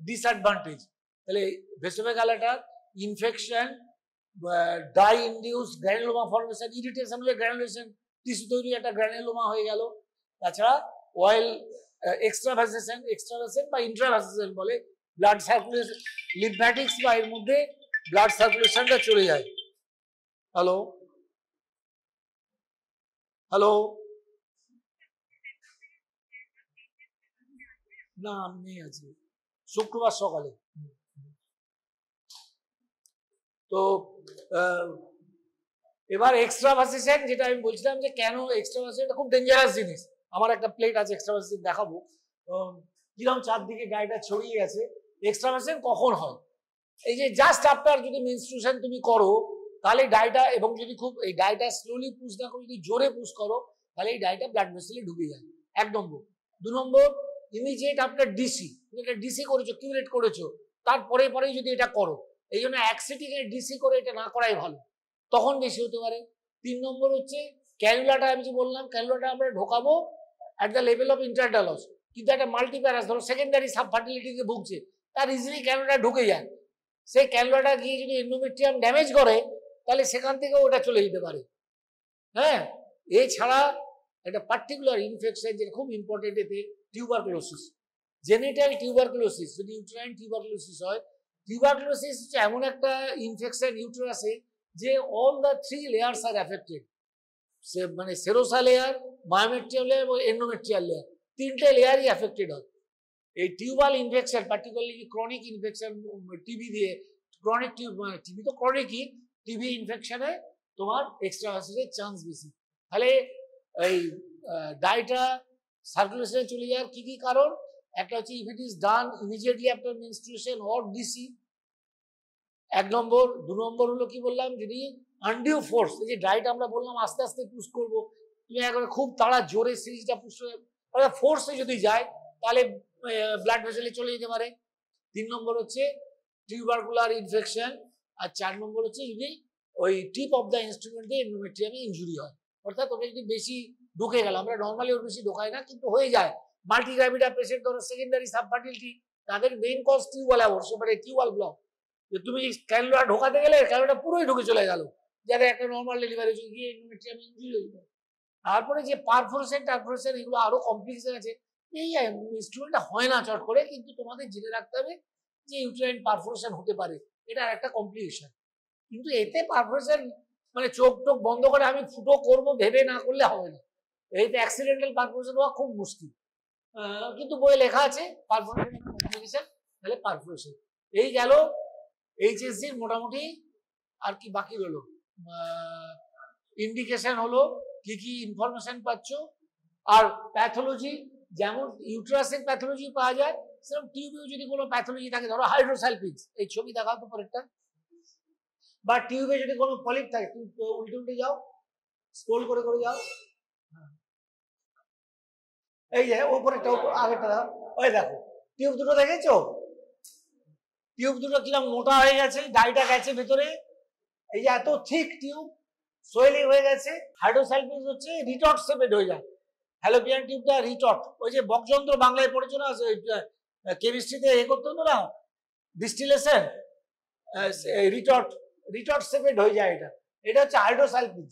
ডিসঅ্যাডভান্টেজ। তাহলে ভেস্টোভেগালটা infection, die induce granuloma formation, irritation হলে গ্র্যানুলেশন টিস্যু তৈরি, একটা গ্র্যানুলোমা হয়ে গেল। তাছাড়া অয়েল এক্সট্রাভাসেশন বা ইন্ট্রাভাসেশন বলে, ব্লাড সার্কুলেশন, লিম্ফ্যাটিক্স বা এর মধ্যে ব্লাড সার্কুলেশনটা চলে যায়। হ্যালো হ্যালো, না আমি আছি শুক্রবার সকালে। তো এবার এক্সট্রাভাসেশন যেটা আমি বলছিলাম যে কেন এক্সট্রাভাসেশনটা খুব ডেঞ্জারাস জিনিস। আমার একটা প্লেট আছে এক্সট্রাভাসেশন দেখাবো, কিরকম চারদিকে গায়েটা ছড়িয়ে গেছে। এক্সট্রাভাসেশন কখন হয়? এই যে জাস্ট আফটার যদি মেনস্ট্রুয়েশন তুমি করো, তাহলে ডাইটা, এবং যদি খুব এই ডাইটা স্লোলি পুশ না করে যদি জোরে পুশ করো, তাহলে এই ডাইটা ব্লাড ভেসেলে ঢুকে যায়, 1 নম্বর। 2 নম্বর, ইমিডিয়েট আফটার ডিসি, এটা ডিসি করেছো, কিউরেট করেছো, তারপরে পরেই যদি এটা করো, এই জন্য অ্যাক্সিটিকে ডিসি করে এটা না করাই ভালো, তখন বেশি হতে পারে। 3 নম্বর হচ্ছে ক্যানুলাটা, আমি যে বললাম ক্যানুলাটা আমরা ঢোকাবো অ্যাট দ্য লেভেল অফ ইন্টারডালস, কিন্তু একটা মাল্টিপ্যারাস ধরো সেকেন্ডারি সাবফার্টিলিটিতে ভুগছে, তার ইজিলি ক্যানুলাটা ঢুকে যায়। সেই ক্যানুলাটা গিয়ে যদি এন্ডোমেট্রিয়াম ড্যামেজ করে, তাহলে সেখান থেকে ওটা চলে যেতে পারে। হ্যাঁ, এছাড়া একটা পার্টিকুলার ইনফেকশন যেটা খুব ইম্পর্টেন্ট, এতে টিউবারকুলোসিস, জেনিটাল টিউবারকুলোসিস। যদি ইউটেরাইন টিউবারকুলোসিস হয়, টিউবারকুলোসিস হচ্ছে এমন একটা ইনফেকশন ইউটেরাসে যে all the 3 layers are affected, মানে সেরোসা লেয়ার, মায়োমেট্রিয়াম লেয়ার এবং এন্ডোমেট্রিয়াল লেয়ার, 3টে লেয়ারই অ্যাফেক্টেড হয়। এই tubal infection, particularly chronic infection, TB দিয়ে, ক্রনিক টিবি তো ক্রনিকই, টিবি ইনফেকশনে তোমার এক্সট্রাভাসেশনের চান্স বেশি। তাহলে এই ডাইটা সার্কুলেশনে চলে যাওয়ার কি কি কারণ? একটা হচ্ছে if it is done immediately after menstruation or DC, 1 নম্বর। 2 নম্বর হলো কি বললাম, যদি আনডিউ ফোর্স, এই যে ডাইট আমরা বললাম আস্তে আস্তে পুশ করবো, তুমি একবারে খুব তাড়া জোরে সিরিজটা পুশ করে ফোর্সে যদি যায়, তাহলে ব্লাড ভেসেলে চলে যেতে পারে। 3 নম্বর হচ্ছে টিউবারকুলার ইনফেকশন, আর 4 নম্বর হচ্ছে যদি ওই টিপ অফ দ্য ইনস্ট্রুমেন্ট দিয়ে এন্ডোমেট্রিয়ামে ইনজুরি হয়, অর্থাৎ ওটা যদি বেশি ঢুকে গেল, আমরা নর্মালি ওর বেশি ঢোকাই না কিন্তু হয়ে যায়। মাল্টিগ্রাভিটা পেশেন্ট ধরো সেকেন্ডারি সাবফার্টিলিটি, তাদের মেইন কজ টিউবাল অ্যাবর্শন, মানে টিউবাল ব্লক। তুমি ক্যানুলা ঢোকাতে গেলে ক্যানুলাটা পুরোই ঢুকে চলে গেল, যাদের একটা নর্মাল ডেলিভারি গিয়ে এন্ডোমেট্রিয়ামে ইনজুরি হয়ে যায়। তারপরে যে পারফোরেশন টারফোরেশন, এগুলো আরো কমপ্লিকেশন আছে। এই ইনস্ট্রুমেন্টটা হয় না চট করে, কিন্তু তোমাদের জেনে রাখতে হবে যে ইউটেরাইন পারফোরেশন হতে পারে, এটা একটা কমপ্লিকেশন। কিন্তু এতে পারফোরেশন মানে চোখ টোক বন্ধ করে আমি ফুটো করব ভেবে না করলে হবে না, এইতে অ্যাক্সিডেন্টাল পারফোরেশন হওয়া খুব মুশকিল, কিন্তু বইয়ে লেখা আছে পারফোরেশন কমপ্লিকেশন, তাহলে পারফোরেশন। এই গেল এইচএসসির মোটামুটি। আর কি বাকি রইল? ইন্ডিকেশন হলো কি কি ইনফরমেশন পাচ্ছ, আর প্যাথোলজি, যেমন ইউটেরাসের প্যাথোলজি পাওয়া যায়, সেরকম টিউবেও যদি কোনো প্যাথোলজি থাকে, ধরো হাইড্রোসালপিনস, এই ছবি দেখাও তো পরেরটা, বা টিউবে যদি কোনো পলিপ থাকে, তুমি উল্টে উল্টে যাও, স্ক্রল করে করে যাও, এই যে ওপরেরটা আগেরটা দাও, ওই দেখো টিউব দুটো দেখেছো, টিউব দুটো কিরকম মোটা হয়ে গেছে, ডাইটা গেছে ভেতরে, এই যে এত থিক টিউব, সোয়েলিং হয়ে গেছে। হাইড্রোসালফিন হচ্ছে রিটর্ট সেপেড হয়ে যায়, ফ্যালোপিয়ান টিউবটা রিটর্ট, ওই যে বকযন্ত্র বাংলায় পড়েছো না, কেমিস্ট্রিতে এ করতে হতো না, ডিস্টিলেশন, রিটর্ট রিটর্ট সেপেড হয়ে যায়। এটা হচ্ছে হাইড্রোসালফিন।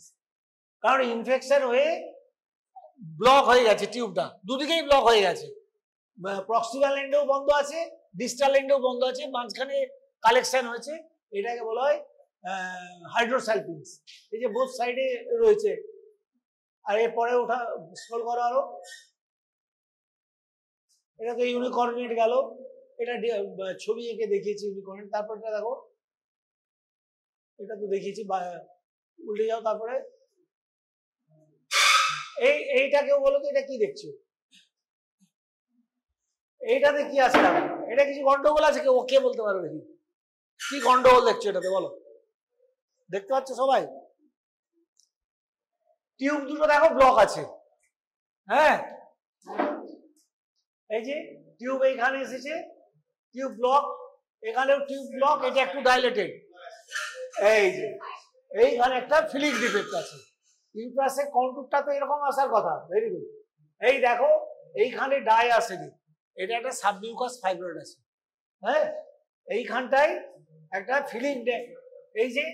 কারণ ইনফেকশন হয়ে ব্লক হয়ে গেছে, টিউবটা দুদিকেই ব্লক হয়ে গেছে, প্রক্সিমাল এন্ডেও বন্ধ আছে, ডিস্টাল এন্ডেও বন্ধ আছে, মাঝখানে কালেকশন হয়েছে, এটাকে বলা হয় হাইড্রোসালফিন। এই যে বোথ সাইডে রয়েছে। আর এরপরে ওঠা স্ক্রল করো আরো, এটা তো ইউনিকর্নেট গেল, এটা ছবি এঁকে দেখিয়েছি ইউনিকর্নেট। তারপরটা দেখো, এটা তো দেখিয়েছি, উল্টে যাও। তারপরে এইটাকেও বলো তো, এটা কি দেখছো, এইটাতে কি আছে? এটা কিছু গন্ডগোল আছে, কেউ কে বলতে পারো দেখি, কি গন্ডগোল দেখছো এটাতে, বলো। দেখতে পাচ্ছ সবাই? টিউব দুটো দেখো ব্লক আছে, হ্যাঁ, এই যে টিউব এইখানে এসেছে, টিউব ব্লক, এখানেও টিউব ব্লক, এটা একটু ডাইলেটেড, এই যে এইখানে একটা ফিলিং ডিফেক্ট আছে। ইউট্রাসের কন্টুরটা তো এরকম আসার কথা। Very good. এই দেখো এইখানে ডাই আসেনি, এটা একটা সাবমিউকাস ফাইব্রয়েড আছে, হ্যাঁ, এইখানটায় একটা ফিলিং, এই যে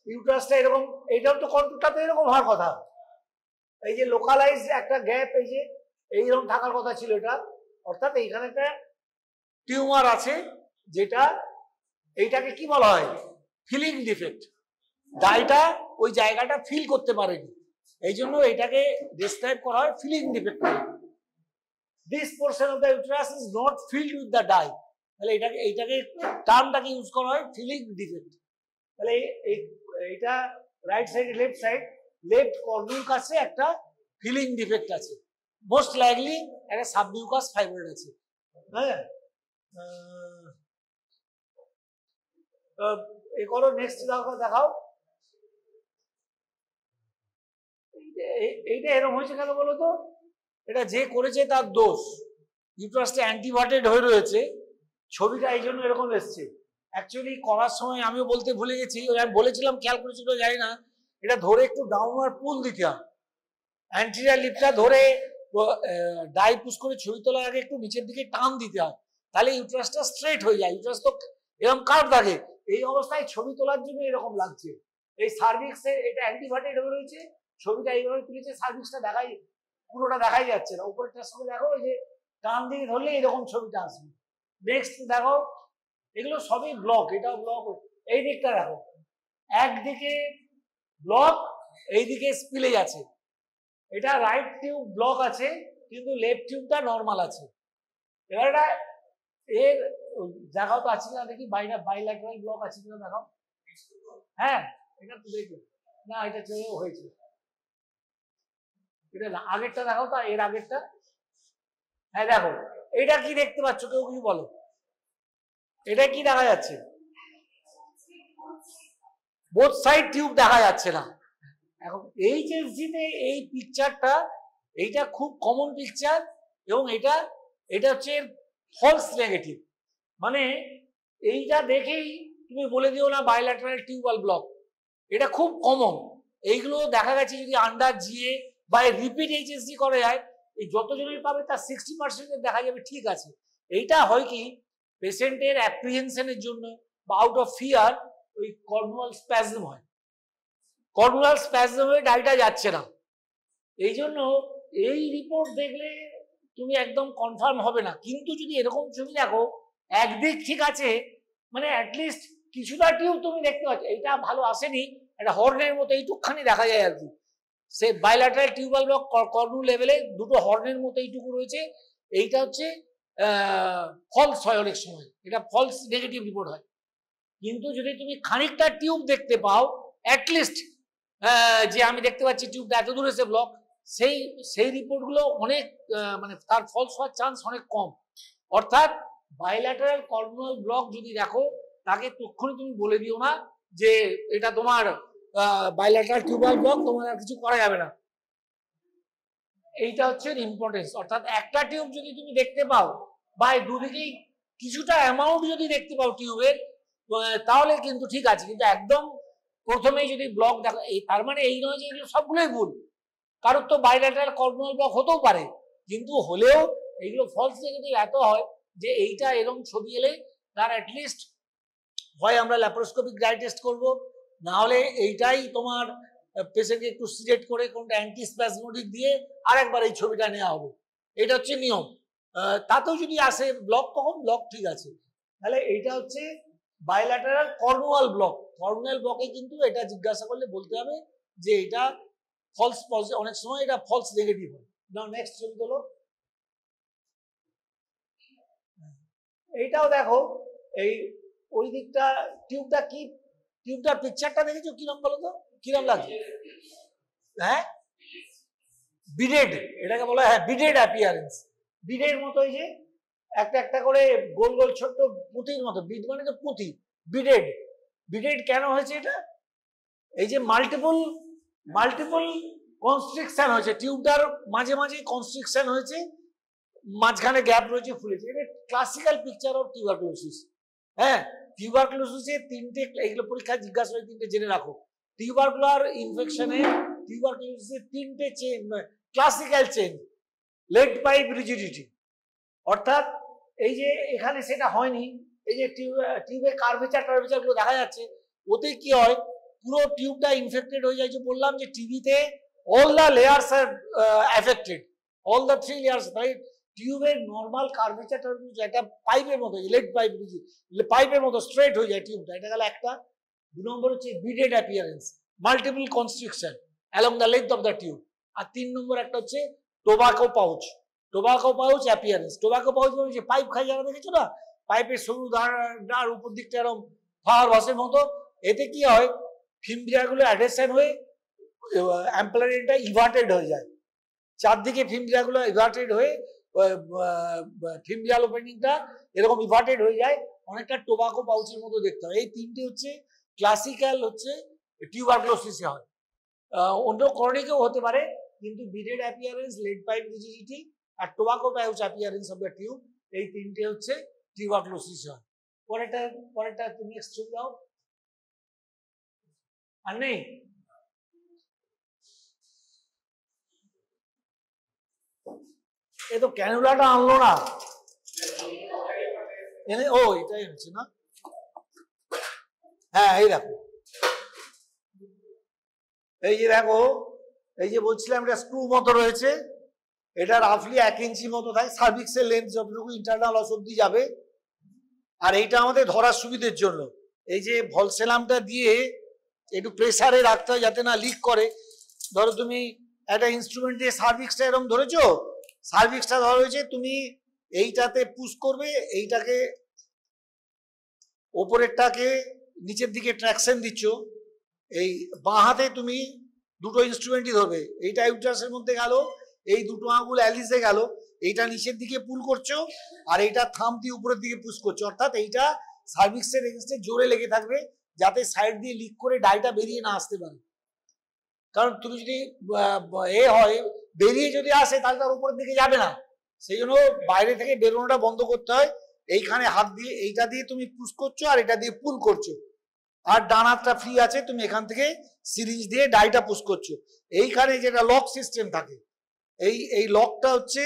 ইউট্রাসটা এরকম, এইটাও তো কন্টুরটা তো এরকম হওয়ার কথা। এই যে লোকালাইজ একটা গ্যাপ, এই যে এইরকম থাকার কথা ছিল এটা, অর্থাৎ এইখানে একটা টিউমার আছে, যেটা এইটাকে কি বলা হয়, ফিলিং ডিফেক্ট। ডাইটা ওই জায়গাটা ফিল করতে পারেনি, এই জন্য এটাকে ডেসক্রাইব করা হয় filling defect. This portion of the uterus is not filled with the dye, তাহলে এইটাকে টার্মটাকে ইউজ করা হয় ফিলিং ডিফেক্ট। তাহলে এইটা right side, left side, left কর্নির কাছে একটা ফিলিং ডিফেক্ট আছে, মোস্ট লাইকলি একটা সাবমিউকাস ফাইব্রয়েড আছে, হ্যাঁ। এ করো, নেক্সট দেখাও। এইটা এরকম হয়েছে কেন বলো তো? এটা যে করেছে তার দোষ। ইউট্রাসটা অ্যান্টিভার্টেড হয়ে রয়েছে, ছবিটা এই জন্য এরকম এসছে। অ্যাকচুয়ালি করার সময় আমিও বলতে ভুলে গেছি, আমি বলেছিলাম, খেয়াল করেছিল জানি না, এটা ধরে একটু ডাউনওয়ার্ড পুল দিতে হয়, অ্যান্টিরিয়ার লিপটা ধরে ডাই পুশ করে ছবি তোলার আগে একটু নিচের দিকে টান দিতে হয়, তাহলে ইউট্রাসটা স্ট্রেট হয়ে যায়। ইউট্রাস তো এরকম কার্ভ থাকে, এই অবস্থায় ছবি তোলার জন্য এরকম লাগছে। এই সার্ভিক্সে এটা অ্যান্টিভার্টেড হয়ে রয়েছে, ছবিটা এইভাবে তুলেছে, সার্ভিক্সটা পুরোটা দেখাই যাচ্ছে না, উপরেরটার সঙ্গে দেখো, এই যে টান দিয়ে ধরলে এরকম ছবিটা আসবে। নেক্সট দেখো, এগুলো সবই ব্লক, এটাও ব্লক। এই দিকটা দেখো, একদিকে ব্লক, এইদিকে স্পিলেজ আছে। এটা রাইট টিউব ব্লক আছে, কিন্তু লেফট টিউবটা নর্মাল আছে। এবার এটা এর দেখাও তো আছে কিনা দেখি, বাইল্যাটারাল ব্লক আছে কিনা দেখাও। হ্যাঁ, এটা তো দেখো না, এটা চলেও হয়েছে। এটা আগেরটা দেখাও তো, এর আগেরটা। হ্যাঁ দেখো, এটা কি দেখতে পাচ্ছ, কেউ কিছু বলো, এটা কি দেখা যাচ্ছে? বোথ সাইড টিউব দেখা যাচ্ছে না। এখন এইচএসজিতে এই পিকচারটা, এইটা খুব কমন পিকচার, এবং এটা হচ্ছে ফলস নেগেটিভ। মানে এইটা দেখেই তুমি বলে দিও না বাইল্যাটারাল টিউবাল ব্লক, এটা খুব কমন। এইগুলো দেখা গেছে যদি আন্ডার জিএ বা রিপিট এইচএসজি করা যায়, এই যতজনই পাবে তার 60% দেখা যাবে ঠিক আছে। এইটা হয় কি, পেশেন্টের অ্যাপ্রিহেনশনের জন্য বা আউট অফ ফিয়ার ওই কর্নুয়াল স্প্যাজম হয়, কর্নুয়াল স্প্যাজম হয়ে ডাইটা যাচ্ছে না। এই জন্য এই রিপোর্ট দেখলে তুমি একদম কনফার্ম হবে না, কিন্তু যদি এরকম ছবি দেখো একদিক ঠিক আছে, মানে অ্যাটলিস্ট কিছুটা টিউব তুমি দেখতে পাচ্ছ। এইটা ভালো আসেনি, একটা হর্নের মতো এইটুকখানি দেখা যায় আর কি। সে বাইল্যাটারাল টিউবাল ব্লক কর্নু লেভেলে দুটো হর্নের মতো এইটুকু রয়েছে। এইটা হচ্ছে ফলস হয়, অনেক সময় এটা ফলস নেগেটিভ রিপোর্ট হয়। কিন্তু যদি তুমি খানিকটা টিউব দেখতে পাও, অ্যাটলিস্ট যে আমি দেখতে পাচ্ছি টিউবটা এত দূর এসে ব্লক, সেই রিপোর্টগুলো অনেক মানে তার ফলস হওয়ার চান্স অনেক কম। অর্থাৎ বাইল্যাটারাল কর্নুয়াল ব্লক যদি দেখো, তাকে তখনই তুমি বলে দিও না যে এটা তোমার বাইল্যাটারাল টিউবাল ব্লক, তোমার আর কিছু করা যাবে না। এইটা হচ্ছে ইম্পর্টেন্স। অর্থাৎ একটা টিউব যদি তুমি দেখতে পাও বা দুদিকেই কিছুটা অ্যামাউন্ট যদি দেখতে পাও টিউবের তাহলে কিন্তু ঠিক আছে, কিন্তু একদম প্রথমেই যদি ব্লক দেখো তার মানে এই নয় যে এগুলো সবগুলোই ভুল, কারোর তো বাইল্যাটারাল কর্নিয়াল ব্লক হতেও পারে, কিন্তু হলেও এইগুলো ফলস নেগেটিভ এত হয় যে এইটা এরকম ছবি এলে তার অ্যাটলিস্ট হয় আমরা ল্যাপারোস্কোপিক ডাই টেস্ট করবো, না হলে এইটাই তোমার পেশেন্টকে একটু সিলেক্ট করে কোনটা অ্যান্টিস্প্যাজমোডিক দিয়ে আরেকবার এই ছবিটা নেওয়া হবে, এটা হচ্ছে নিয়ম। তাতেও যদি আসে ব্লক তখন ব্লক ঠিক আছে। তাহলে এইটা হচ্ছে বাইল্যাটারাল কর্নুয়াল ব্লক। কর্নুয়াল ব্লকে কিন্তু এটা জিজ্ঞাসা করলে বলতে হবে যে এটা ফলস পজিটিভ, অনেক সময় এটা ফলস নেগেটিভ হয়। নাও নেক্সট ছবি হলো এইটাও দেখো, এই ওই দিকটা টিউবটা কি, টিউবটার পিকচারটা দেখেছো কিরম বলো তো, কিরম লাগছে? হ্যাঁ বিডেড, এটাকে বলা হয় বিডেড অ্যাপিয়ারেন্স। বিডের মতো এই যে একটা একটা করে গোল গোল ছোট্ট পুঁতির মতো, বিড মানে তো পুঁতি, বিডেড। বিডেড কেন হয়েছে এটা? এই যে মাল্টিপল কনস্ট্রিকশন হয়েছে, টিউবটার মাঝে মাঝে কনস্ট্রিকশন হয়েছে, মাঝখানে গ্যাপ রয়েছে, ফুলেছে। এটা ক্লাসিক্যাল পিকচার অফ টিউবারকুলোসিস। হ্যাঁ, টিউবারকুলোসিসে তিনটে, এইগুলো পরীক্ষায় জিজ্ঞাসা হয়, তিনটে জেনে রাখো। টিউবারকুলার ইনফেকশনে টিউবারকুলোসিসে তিনটে chain, classical chain, lead pipe rigidity, অর্থাৎ এই যে এখানে সেটা হয়নি, এই যে টিউবের কার্ভেচার টার্ভেচার গুলো দেখা যাচ্ছে, ওতে কি হয় পুরো টিউবটা ইনফেক্টেড হয়ে যায়। যে বললাম যে টিভিতে all the layers are affected, all the 3 layers, right? টিউবের নর্মাল কার্ভেচার টার্ভেচার একটা পাইপের মতো, লেড পাইপ, পাইপের মতো স্ট্রেট হয়ে যায় টিউবটা, এটা গেল একটা। 2 নম্বর হচ্ছে beaded appearance, multiple constriction along the length of the tube. আর 3 নম্বর একটা হচ্ছে tobacco pouch, tobacco pouch appearance. Tobacco pouch মানে যে পাইপ খাই যারা দেখেছো না, পাইপের সরু দাঁড় উপর দিকটা এরকম ফ্লাওয়ার ভাসের মতো, এতে কি হয় ফিমব্রিয়াগুলো অ্যাডহেশন হয়ে অ্যাম্পলারিনটা ইভার্টেড হয়ে যায়, চারদিকে ফিমব্রিয়াগুলো ইভার্টেড হয়ে ফিমব্রিয়াল ওপেনিংটা এরকম ইভার্টেড হয়ে যায়, অনেকটা টোবাকো পাউচের মতো দেখতে হয়। এই তিনটে হচ্ছে ক্লাসিক্যাল হচ্ছে টিউবারকুলোসিসে হয়, অন্য করণিকেও হতে পারে, কিন্তু beaded appearance, lead pipe rigidity আর tobacco pouch appearance of the tube, এই তিনটে হচ্ছে টিউবারকুলোসিস হয়। পরেরটা তুমি নেক্সট ছবি দাও। আর নেই, এ তো ক্যানুলাটা আনলো না, ও এটাই হচ্ছে না। হ্যাঁ এই দেখো, এই যে দেখো, এই যে বলছিলাম এটা স্ক্রু মতো রয়েছে, এটা রাফলি 1 ইঞ্চি মতো থাকে, সার্ভিক্সের লেন্থ যতটুকু ইন্টারনাল অবধি যাবে। আর এইটা আমাদের ধরার সুবিধের জন্য এই যে ভলসেলামটা দিয়ে একটু প্রেসারে রাখতে হয় যাতে না লিক করে। ধরো তুমি একটা ইনস্ট্রুমেন্ট দিয়ে সার্ভিক্সটা এরকম ধরেছো, সার্ভিক্সটা ধরা হয়েছে, তুমি এইটাতে পুশ করবে, এইটাকে ওপরেরটাকে নিচের দিকে ট্র্যাকশন দিচ্ছ, এই বাঁ হাতে তুমি দুটো ইনস্ট্রুমেন্টই ধরবে, এইটা ইউটারাসের মধ্যে গেল, এই দুটো আঙুল অ্যালিসে গেল, এইটা নিচের দিকে পুল করছো, আর এইটা থাম দিয়ে উপরের দিকে পুশ করছো, অর্থাৎ এইটা সার্ভিক্সের এগেইনস্টে জোরে লেগে থাকবে যাতে সাইড দিয়ে লিক করে ডাইটা বেরিয়ে না আসতে পারে। কারণ তুমি যদি হয় বেরিয়ে যদি আসে তাহলে তার উপরের দিকে যাবে না, সেই জন্য বাইরে থেকে বেরোনোটা বন্ধ করতে হয়। এইখানে হাত দিয়ে এইটা দিয়ে তুমি পুশ করছো আর এটা দিয়ে পুল করছো, আর ডান হাতটা ফ্রি আছে, তুমি এখান থেকে সিরিঞ্জ দিয়ে ডাইটা পুশ করছো। এইখানে যেটা লক সিস্টেম থাকে, এই লকটা হচ্ছে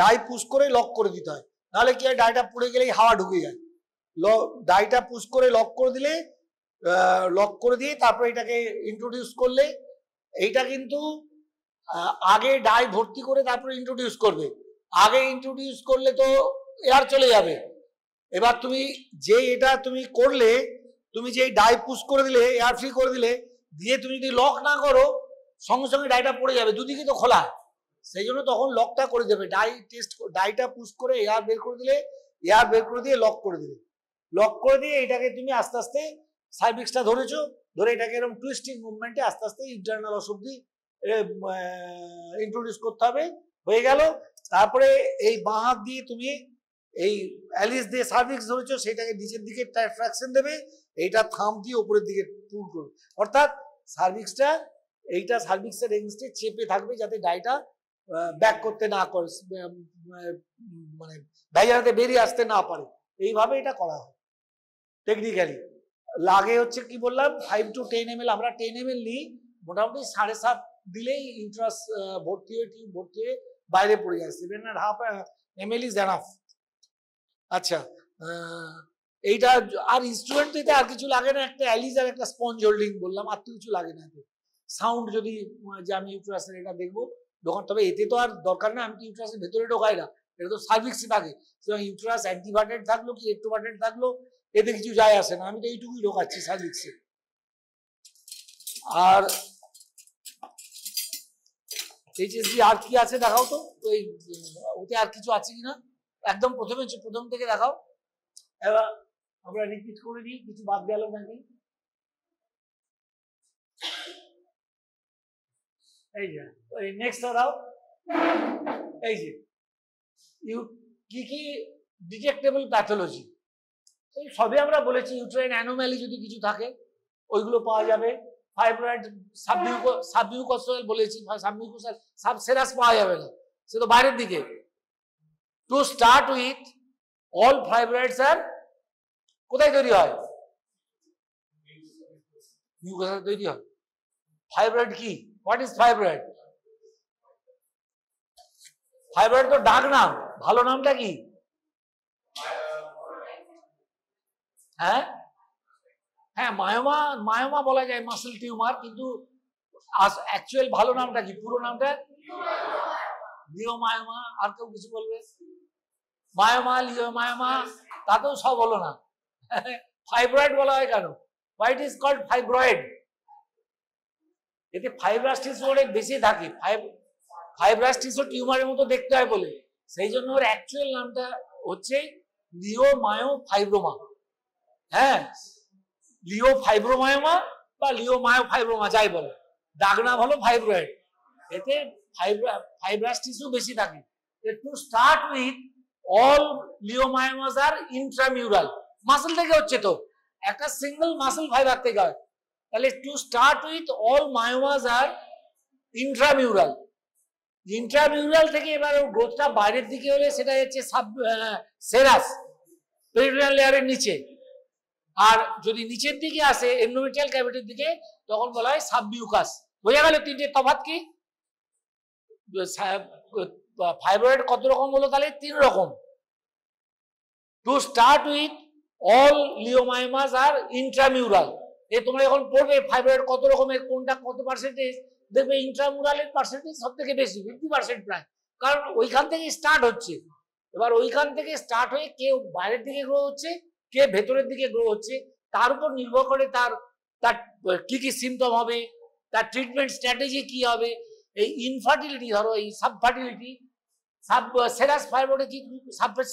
ডাই পুশ করে লক করে দিতে হয়, নাহলে কি হয় ডাইটা পড়ে গেলেই হাওয়া ঢুকে যায়। ডাইটা পুশ করে লক করে দিলে, লক করে দিয়ে তারপরে এটাকে ইন্ট্রোডিউস করলে, এইটা কিন্তু আগে ডাই ভর্তি করে তারপরে ইন্ট্রোডিউস করবে, আগে ইন্ট্রোডিউস করলে তো এয়ার চলে যাবে। এবার তুমি যে এটা তুমি করলে, তুমি যে ডাই পুশ করে দিলে, এয়ার ফ্রি করে দিলে, দিয়ে তুমি যদি লক না করো সঙ্গে সঙ্গে ডাইটা পড়ে যাবে, দুদিকে তো খোলা, সেই জন্য তখন লকটা করে দেবে। ডাইটা পুশ করে এয়ার বের করে দিলে, এয়ার বের করে দিয়ে লক করে দিলে, লক করে দিয়ে এটাকে তুমি আস্তে আস্তে সার্ভিক্সটা ধরেছো, ধরে এটাকে এরকম টুইস্টিং মুভমেন্টে আস্তে আস্তে ইন্টারনাল অবধি ইন্ট্রোডিউস করতে হবে, হয়ে গেল। তারপরে এই বাঁ হাত দিয়ে তুমি এই অ্যালিস দিয়ে সার্ভিক্স ধরেছো, সেটাকে নিচের দিকে ট্রাকশন দেবে, এইটা থাম দিয়ে উপরের দিকে পুল করবে, অর্থাৎ সার্ভিক্সটা এইটা সার্ভিক্সের এগেইনস্টে চেপে থাকবে যাতে ডাইটা ব্যাক করতে না করে, মানে ডাইয়াতে বেরিয়ে আসতে না পারে। এইভাবে এটা করা হয় টেকনিক্যালি। লাগে হচ্ছে কি বললাম 5 to 10 ml, আমরা 10 ml নিই, মোটামুটি 7.5 দিলেই ইউট্রাস ভর্তি হয়ে টিউব ভর্তি হয়ে বাইরে পড়ে যায়। 7.5 ml ইজ এনাফ। আচ্ছা, এইটা আর ইনস্ট্রুমেন্ট এতে আর কিছু লাগে না, একটা অ্যালিজ আর একটা স্পঞ্জ হোল্ডিং বললাম, আর কিছু লাগে না। সাউন্ড যদি যে আমি ইউট্রাসের এটা দেখবো দোকান, তবে এতে তো আর দরকার না, আমি ইউট্রাসের ভেতরে ঢোকাই না, এটা তো সার্ভিক্সে থাকে। ইউট্রাস অ্যান্টিভার্টেড থাকলো কি এক্টোভার্টেড থাকলো এতে কিছু যায় আসে না, আমি তো এইটুকুই ঢোকাচ্ছি সার্ভিক্সে। আর এইচএসডি আর কি আছে দেখাও তো, ওই ওতে আর কিছু আছে কিনা, একদম প্রথম থেকে দেখাও। এবার আমরা রিপিট করে দিই, কিছু বাদ গেল নাকি। এই যে নেক্সট দাও, এই যে কি ডিটেক্টেবল প্যাথোলজি, সবই আমরা বলেছি। ইউট্রাইন অ্যানোমালি যদি কিছু থাকে ওইগুলো পাওয়া যাবে। ফাইব্রয়েড সাবমিউকোসাল বলেছি, সাবমিউকোসাল সাবসেরাস পাওয়া যাবে না, সে তো বাইরের দিকে। To start with all fibroids আর কোথায় তৈরি হয়? মিউকোসাল তৈরি হয়। ফাইব্রয়েড কি? What is fibroid? ফাইব্রয়েড তো ডাক নাম, ভালো নামটা কি? হ্যাঁ হ্যাঁ, মায়োমা বলা যায়, মাসল টিউমার, কিন্তু অ্যাকচুয়াল ভালো নামটা কি, পুরো নামটা? লিওমায়োমা। আর কেউ কিছু বলবে? মায়োমা, লিওমায়োমা, তাতেও সব হলো না। ফাইব্রয়েড বলা হয় কেন? What is called fibroid? এতে ফাইব্রাস টিস্যু অনেক বেশি থাকে, ফাইব্রাস টিস্যু টিউমারের মতো দেখতে হয় বলে, সেই জন্য ওর অ্যাকচুয়াল নামটা হচ্ছে লিওমায়োফাইব্রোমা। হ্যাঁ, লিওফাইব্রোমায়োমা বা লিওমায়োফাইব্রোমা যাই বলে, ডাক নাম হলো ফাইব্রয়েড। এতে ফাইব্রাস টিস্যু বেশি থাকে। To start with all leiomyomas আর ইন্ট্রামিউরাল, মাসল থেকে হচ্ছে তো, একটা সিঙ্গেল মাসল ফাইবার থেকে হয়। তাহলে টু স্টার্ট উইথ অল মায়োমাস আর ইন্ট্রামিউরাল, ইন্ট্রামিউরাল থেকে এবার গ্রোথটা বাইরের দিকে হলে সেটা হচ্ছে সেরাস, পেরিটোনিয়াল লেয়ারের নিচে। আর যদি নিচের দিকে আসে এন্ডোমেট্রিয়াল ক্যাভিটির দিকে, তখন বলা হয় সাবমিউকাস। বোঝা গেল তিনটে তফাৎ কি? ফাইব্রয়েড কত রকম হলো তাহলে? 3 রকম। Two start with all leiomyomas আর ইন্ট্রামিউরাল, এ তোমরা যখন পড়বে ফাইব্রয়েড কত রকমের, কোনটা কত পার্সেন্টেজ, দেখবে ইন্ট্রামিউরালের পার্সেন্টেজ সব থেকে বেশি, 50% প্রায়, কারণ ওইখান থেকে স্টার্ট হচ্ছে। এবার ওইখান থেকে স্টার্ট হয়ে কে বাইরের দিকে গ্রো হচ্ছে, কে ভেতরের দিকে গ্রো হচ্ছে, তার উপর নির্ভর করে তার কি কি সিমটম হবে, তার ট্রিটমেন্ট স্ট্র্যাটেজি কি হবে। এই ইনফার্টিলিটি, ধরো এই সাবফার্টিলিটি, সেরাস ফাইব্রয়েডে কি,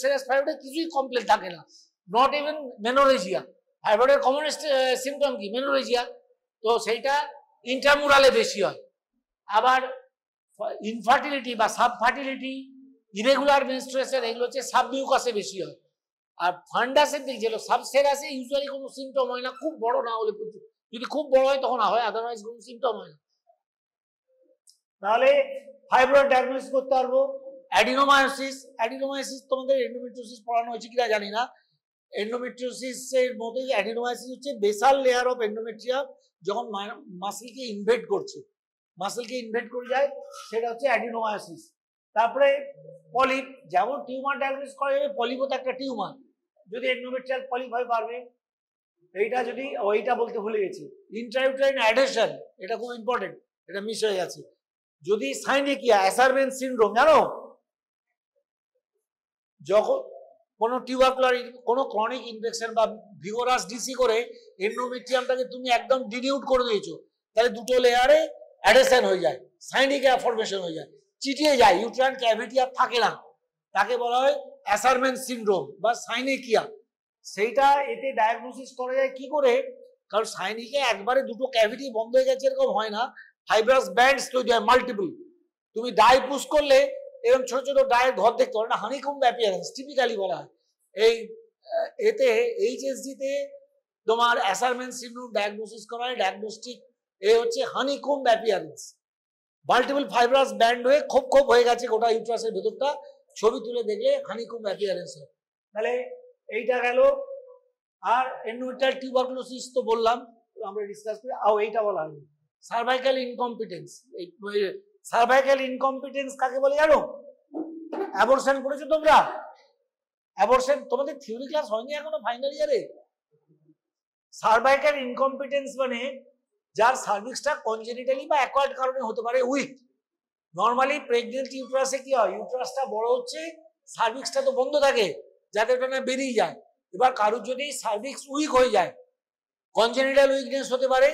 সেরাস ফাইব্রয়েডে কিছুই কমপ্লেন থাকে না, নট ইভেন মেনোরেজিয়া। ফাইব্রয়েডের কমনেস্ট সিমটম কি? মেনোরেজিয়া। তো সেইটা ইন্ট্রামুরালে বেশি হয়। আবার ইনফার্টিলিটি বা সাবফার্টিলিটি, ইরেগুলার মেনস্ট্রুয়েশন, এগুলো হচ্ছে সাবমিউকাসে বেশি হয়। আর ফান্ডাসের দিক যেগুলো সাবসেরাসে ইউজুয়ালি কোনো সিমটম হয় না, খুব বড় না হলে, যদি খুব বড় হয় তখন হয়, আদারওয়াইজ কোনো সিমটম হয় না। তাহলে ফাইব্রয়েড ডায়াগনোসিস করতে পারবো। অ্যাডিনোমায়োসিস তোমাদের এন্ডোমেট্রিওসিস পড়ানো হয়েছে কিনা জানি না। এন্ডোমেট্রিওসিসের মধ্যে অ্যাডিনোমায়োসিস হচ্ছে বেসাল লেয়ার অফ এন্ডোমেট্রিয়াম, যখন মাসলকে ইনভেড করছে, মাসলকে ইনভেড করে যায়, সেটা হচ্ছে অ্যাডিনোমায়োসিস। তারপরে পলিপ, যেমন টিউমার ডায়াগনোসিস করা যাবে, পলিপও তো একটা টিউমার, যদি এন্ডোমেট্রিয়াল পলিপ হয় পারবে। এইটা যদি, ওইটা বলতে ভুলে গেছি, ইন্ট্রাইউটেরাইন অ্যাডহেশন, এটা খুব ইম্পর্টেন্ট, এটা মিস হয়ে গেছে। যদি সাইনেকিয়া, অ্যাসারবেন সিনড্রোম, জানো, যখন কোনো টিউবারকুলার, কোনো ক্রনিক ইনফেকশন বা ভিগোরাস ডিসি করে এন্ডোমেট্রিয়ামটাকে তুমি একদম ডিনিউট করে দিয়েছো, তাহলে দুটো লেয়ারে অ্যাডহেশন হয়ে যায়, সাইনেকিয়া ফর্মেশন হয়ে যায়, চিটিয়ে যায়, ইউট্রাইন ক্যাভিটি আর থাকে না, তাকে বলা হয় অ্যাসারবেন সিনড্রোম বা সাইনেকিয়া। সেইটা এতে ডায়াগনোসিস করা যায় কি করে? কারণ সাইনেকিয়া একবারে দুটো ক্যাভিটি বন্ধ হয়ে গেছে এরকম হয় না, ফাইব্রাস ব্যান্ডস তৈরি হয় মাল্টিপল। তুমি ডাই পুশ করলে এরকম ছোট ছোট ডায়ের ঘর দেখতে পারো না, হানিকম্ব অ্যাপিয়ারেন্স টিপিক্যালি বলা হয়। এই এতে এইচএসডিতে তোমার অ্যাসারবেন সিনড্রোম ডায়াগনোসিস করা হয়, ডায়াগনস্টিক এ হচ্ছে honeycomb appearance, multiple fibrous band হয়ে খোপ খোপ হয়ে গেছে গোটা ইউট্রাসের ভেতরটা, ছবি তুলে দেখলে হানিকম্ব অ্যাপিয়ারেন্স হয়। তাহলে এইটা গেল। আর এন্ডোমেট্রিয়াল টিউবারকুলোসিস তো বললাম, আমরা ডিসকাস করি। এইটা বলা হয়নি, সার্ভাইকাল ইনকম্পিটেন্স। এই সার্ভাইকাল ইনকম্পিটেন্স কাকে বলে জানো? অ্যাবর্শন করেছো তোমরা? অ্যাবর্শন তোমাদের থিওরি ক্লাস হয়নি এখনো ফাইনাল ইয়ারে? সার্ভাইকাল ইনকম্পিটেন্স মানে যার সার্ভিক্সটা কনজেনিটালি বা অ্যাকোয়ার্ড কারণে হতে পারে উইক। নর্মালি প্রেগনেন্ট ইউট্রাসে কি হয়, ইউট্রাসটা বড় হচ্ছে, সার্ভিক্সটা তো বন্ধ থাকে যাতে ওটা না বেরিয়ে যায়। এবার কারোর যদি সার্ভিক্স উইক হয়ে যায়, কনজেনিটাল উইকনেস হতে পারে।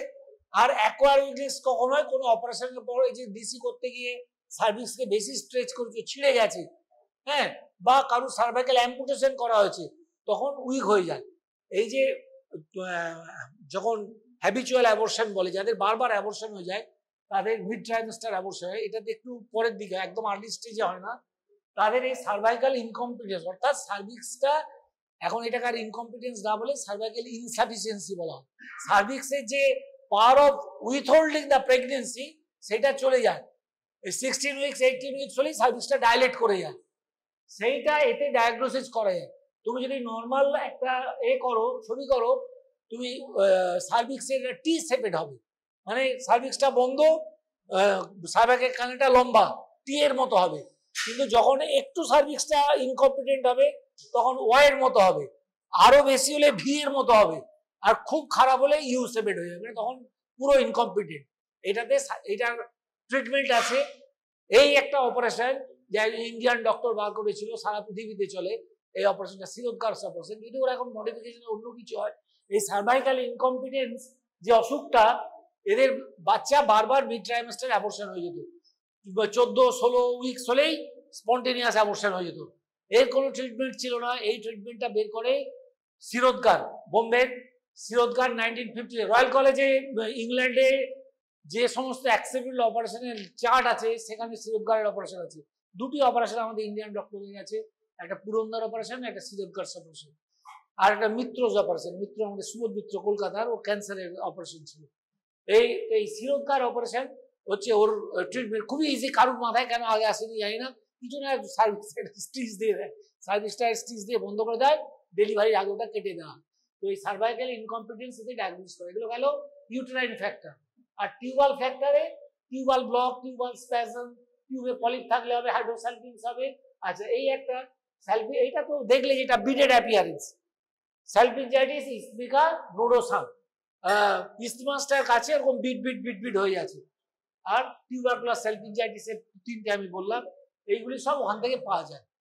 আর অ্যাকোয়ার উইকনেস কখন হয়? কোনো অপারেশনের পর এই যে ডিসি করতে গিয়ে সার্ভিক্সকে বেশি স্ট্রেচ করেছে, ছিঁড়ে গেছে, হ্যাঁ, বা কারোর সার্ভাইকাল অ্যাম্পুটেশন করা হয়েছে, তখন উইক হয়ে যায়। এই যে যখন হ্যাবিচুয়াল অ্যাবর্শন বলে, যাদের বারবার অ্যাবর্শন হয়ে যায়, তাদের মিড ট্রাইমেস্টার অ্যাবর্শন হয়, এটাতে একটু পরের দিকে, একদম আর্লি স্টেজে হয় না, তাদের এই সার্ভাইকাল ইনকম্পিটেন্স, অর্থাৎ সার্ভিক্সটা, এখন এটাকে আর ইনকম্পিটেন্স না বলে সার্ভাইকাল ইনসাফিসিয়েন্সি বলা হয়। সার্ভিক্সের যে power of withholding the pregnancy সেটা চলে যায়। 16 উইকস 18 উইকস হলেই সার্ভিক্সটা ডাইলেট করে যায়, সেইটা এতে ডায়াগনোসিস করা যায়। তুমি যদি নর্মাল একটা করো, ছবি করো, তুমি সার্ভিক্সের টি শেপেড হবে, মানে সার্ভিক্সটা বন্ধ, সার্ভাইকাল কানেটা লম্বা টি এর মতো হবে। কিন্তু যখন একটু সার্ভিক্সটা ইনকম্পিটেন্ট হবে তখন ওয়াই এর মতো হবে, আরো বেশি হলে ভি এর মতো হবে, আর খুব খারাপ হলে ইউ শেপেড হয়ে যাবে, তখন পুরো ইনকম্পিটেন্ট। এটাতে এটার ট্রিটমেন্ট আছে। এই একটা অপারেশন যা ইন্ডিয়ান ডক্টর বার করেছিল, সারা পৃথিবীতে চলে এই অপারেশনটা, সিরোদকার্স অপারেশন। কিন্তু ওরা এখন মডিফিকেশন অন্য কিছু হয়। এই সার্ভাইকাল ইনকম্পিটেন্স যে অসুখটা, এদের বাচ্চা বারবার মিড ট্রাইমেস্টার অ্যাবর্শন হয়ে যেত, 14-16 উইকস হলেই স্পন্টেনিয়াস অ্যাবর্শন হয়ে যেত। এর কোনো ট্রিটমেন্ট ছিল না। এই ট্রিটমেন্টটা বের করে সিরোদকার, বোম্বের সিরোদকার 1950 রয়্যাল কলেজে ইংল্যান্ডে যে সমস্ত অ্যাক্সেপ্টেবল অপারেশনের চার্ট আছে, সেখানে সিরোদকারের অপারেশন আছে। দুটি অপারেশন আমাদের ইন্ডিয়ান ডক্টরের আছে, একটা পুরন্দর অপারেশন, একটা সিরোদকার অপারেশন, আর একটা মিত্রজ অপারেশন। মিত্র আমাদের সুবোধ মিত্র কলকাতার, ও ক্যান্সারের অপারেশন ছিল। এই সিরোদকার অপারেশন হচ্ছে ওর ট্রিটমেন্ট খুবই ইজি। কারোর মাথায় কেন আগে আসেনি জানি না, কিছু না, স্টিচ দিয়ে দেয়, সার্ভিসটা স্টিচ দিয়ে বন্ধ করে দেয়, ডেলিভারির আগে ওটা কেটে দেওয়া। তো এই সার্ভাইকাল ইনকম্পিটেন্স এতে ডায়াগনোস করে। এগুলো গেল ইউটেরাইন ফ্যাক্টর। আর টিউবাল ফ্যাক্টরে টিউবাল ব্লক, টিউবাল স্প্যাজম, টিউবে পলিপ থাকলে হবে, হাইড্রোসালপিনস হবে। আচ্ছা, এই একটা স্যালপি, এইটা তো দেখলে যেটা বিডেড অ্যাপিয়ারেন্স, স্যালপিনজাইটিস ইসমিকা নোডোসাম, ইস্টমাসটার কাছে এরকম বিট বিট বিট বিট হয়ে আছে। আর টিউবারকুলার স্যালপিনজাইটিসের তিনটে আমি বললাম, এইগুলি সব ওখান থেকে পাওয়া যায়।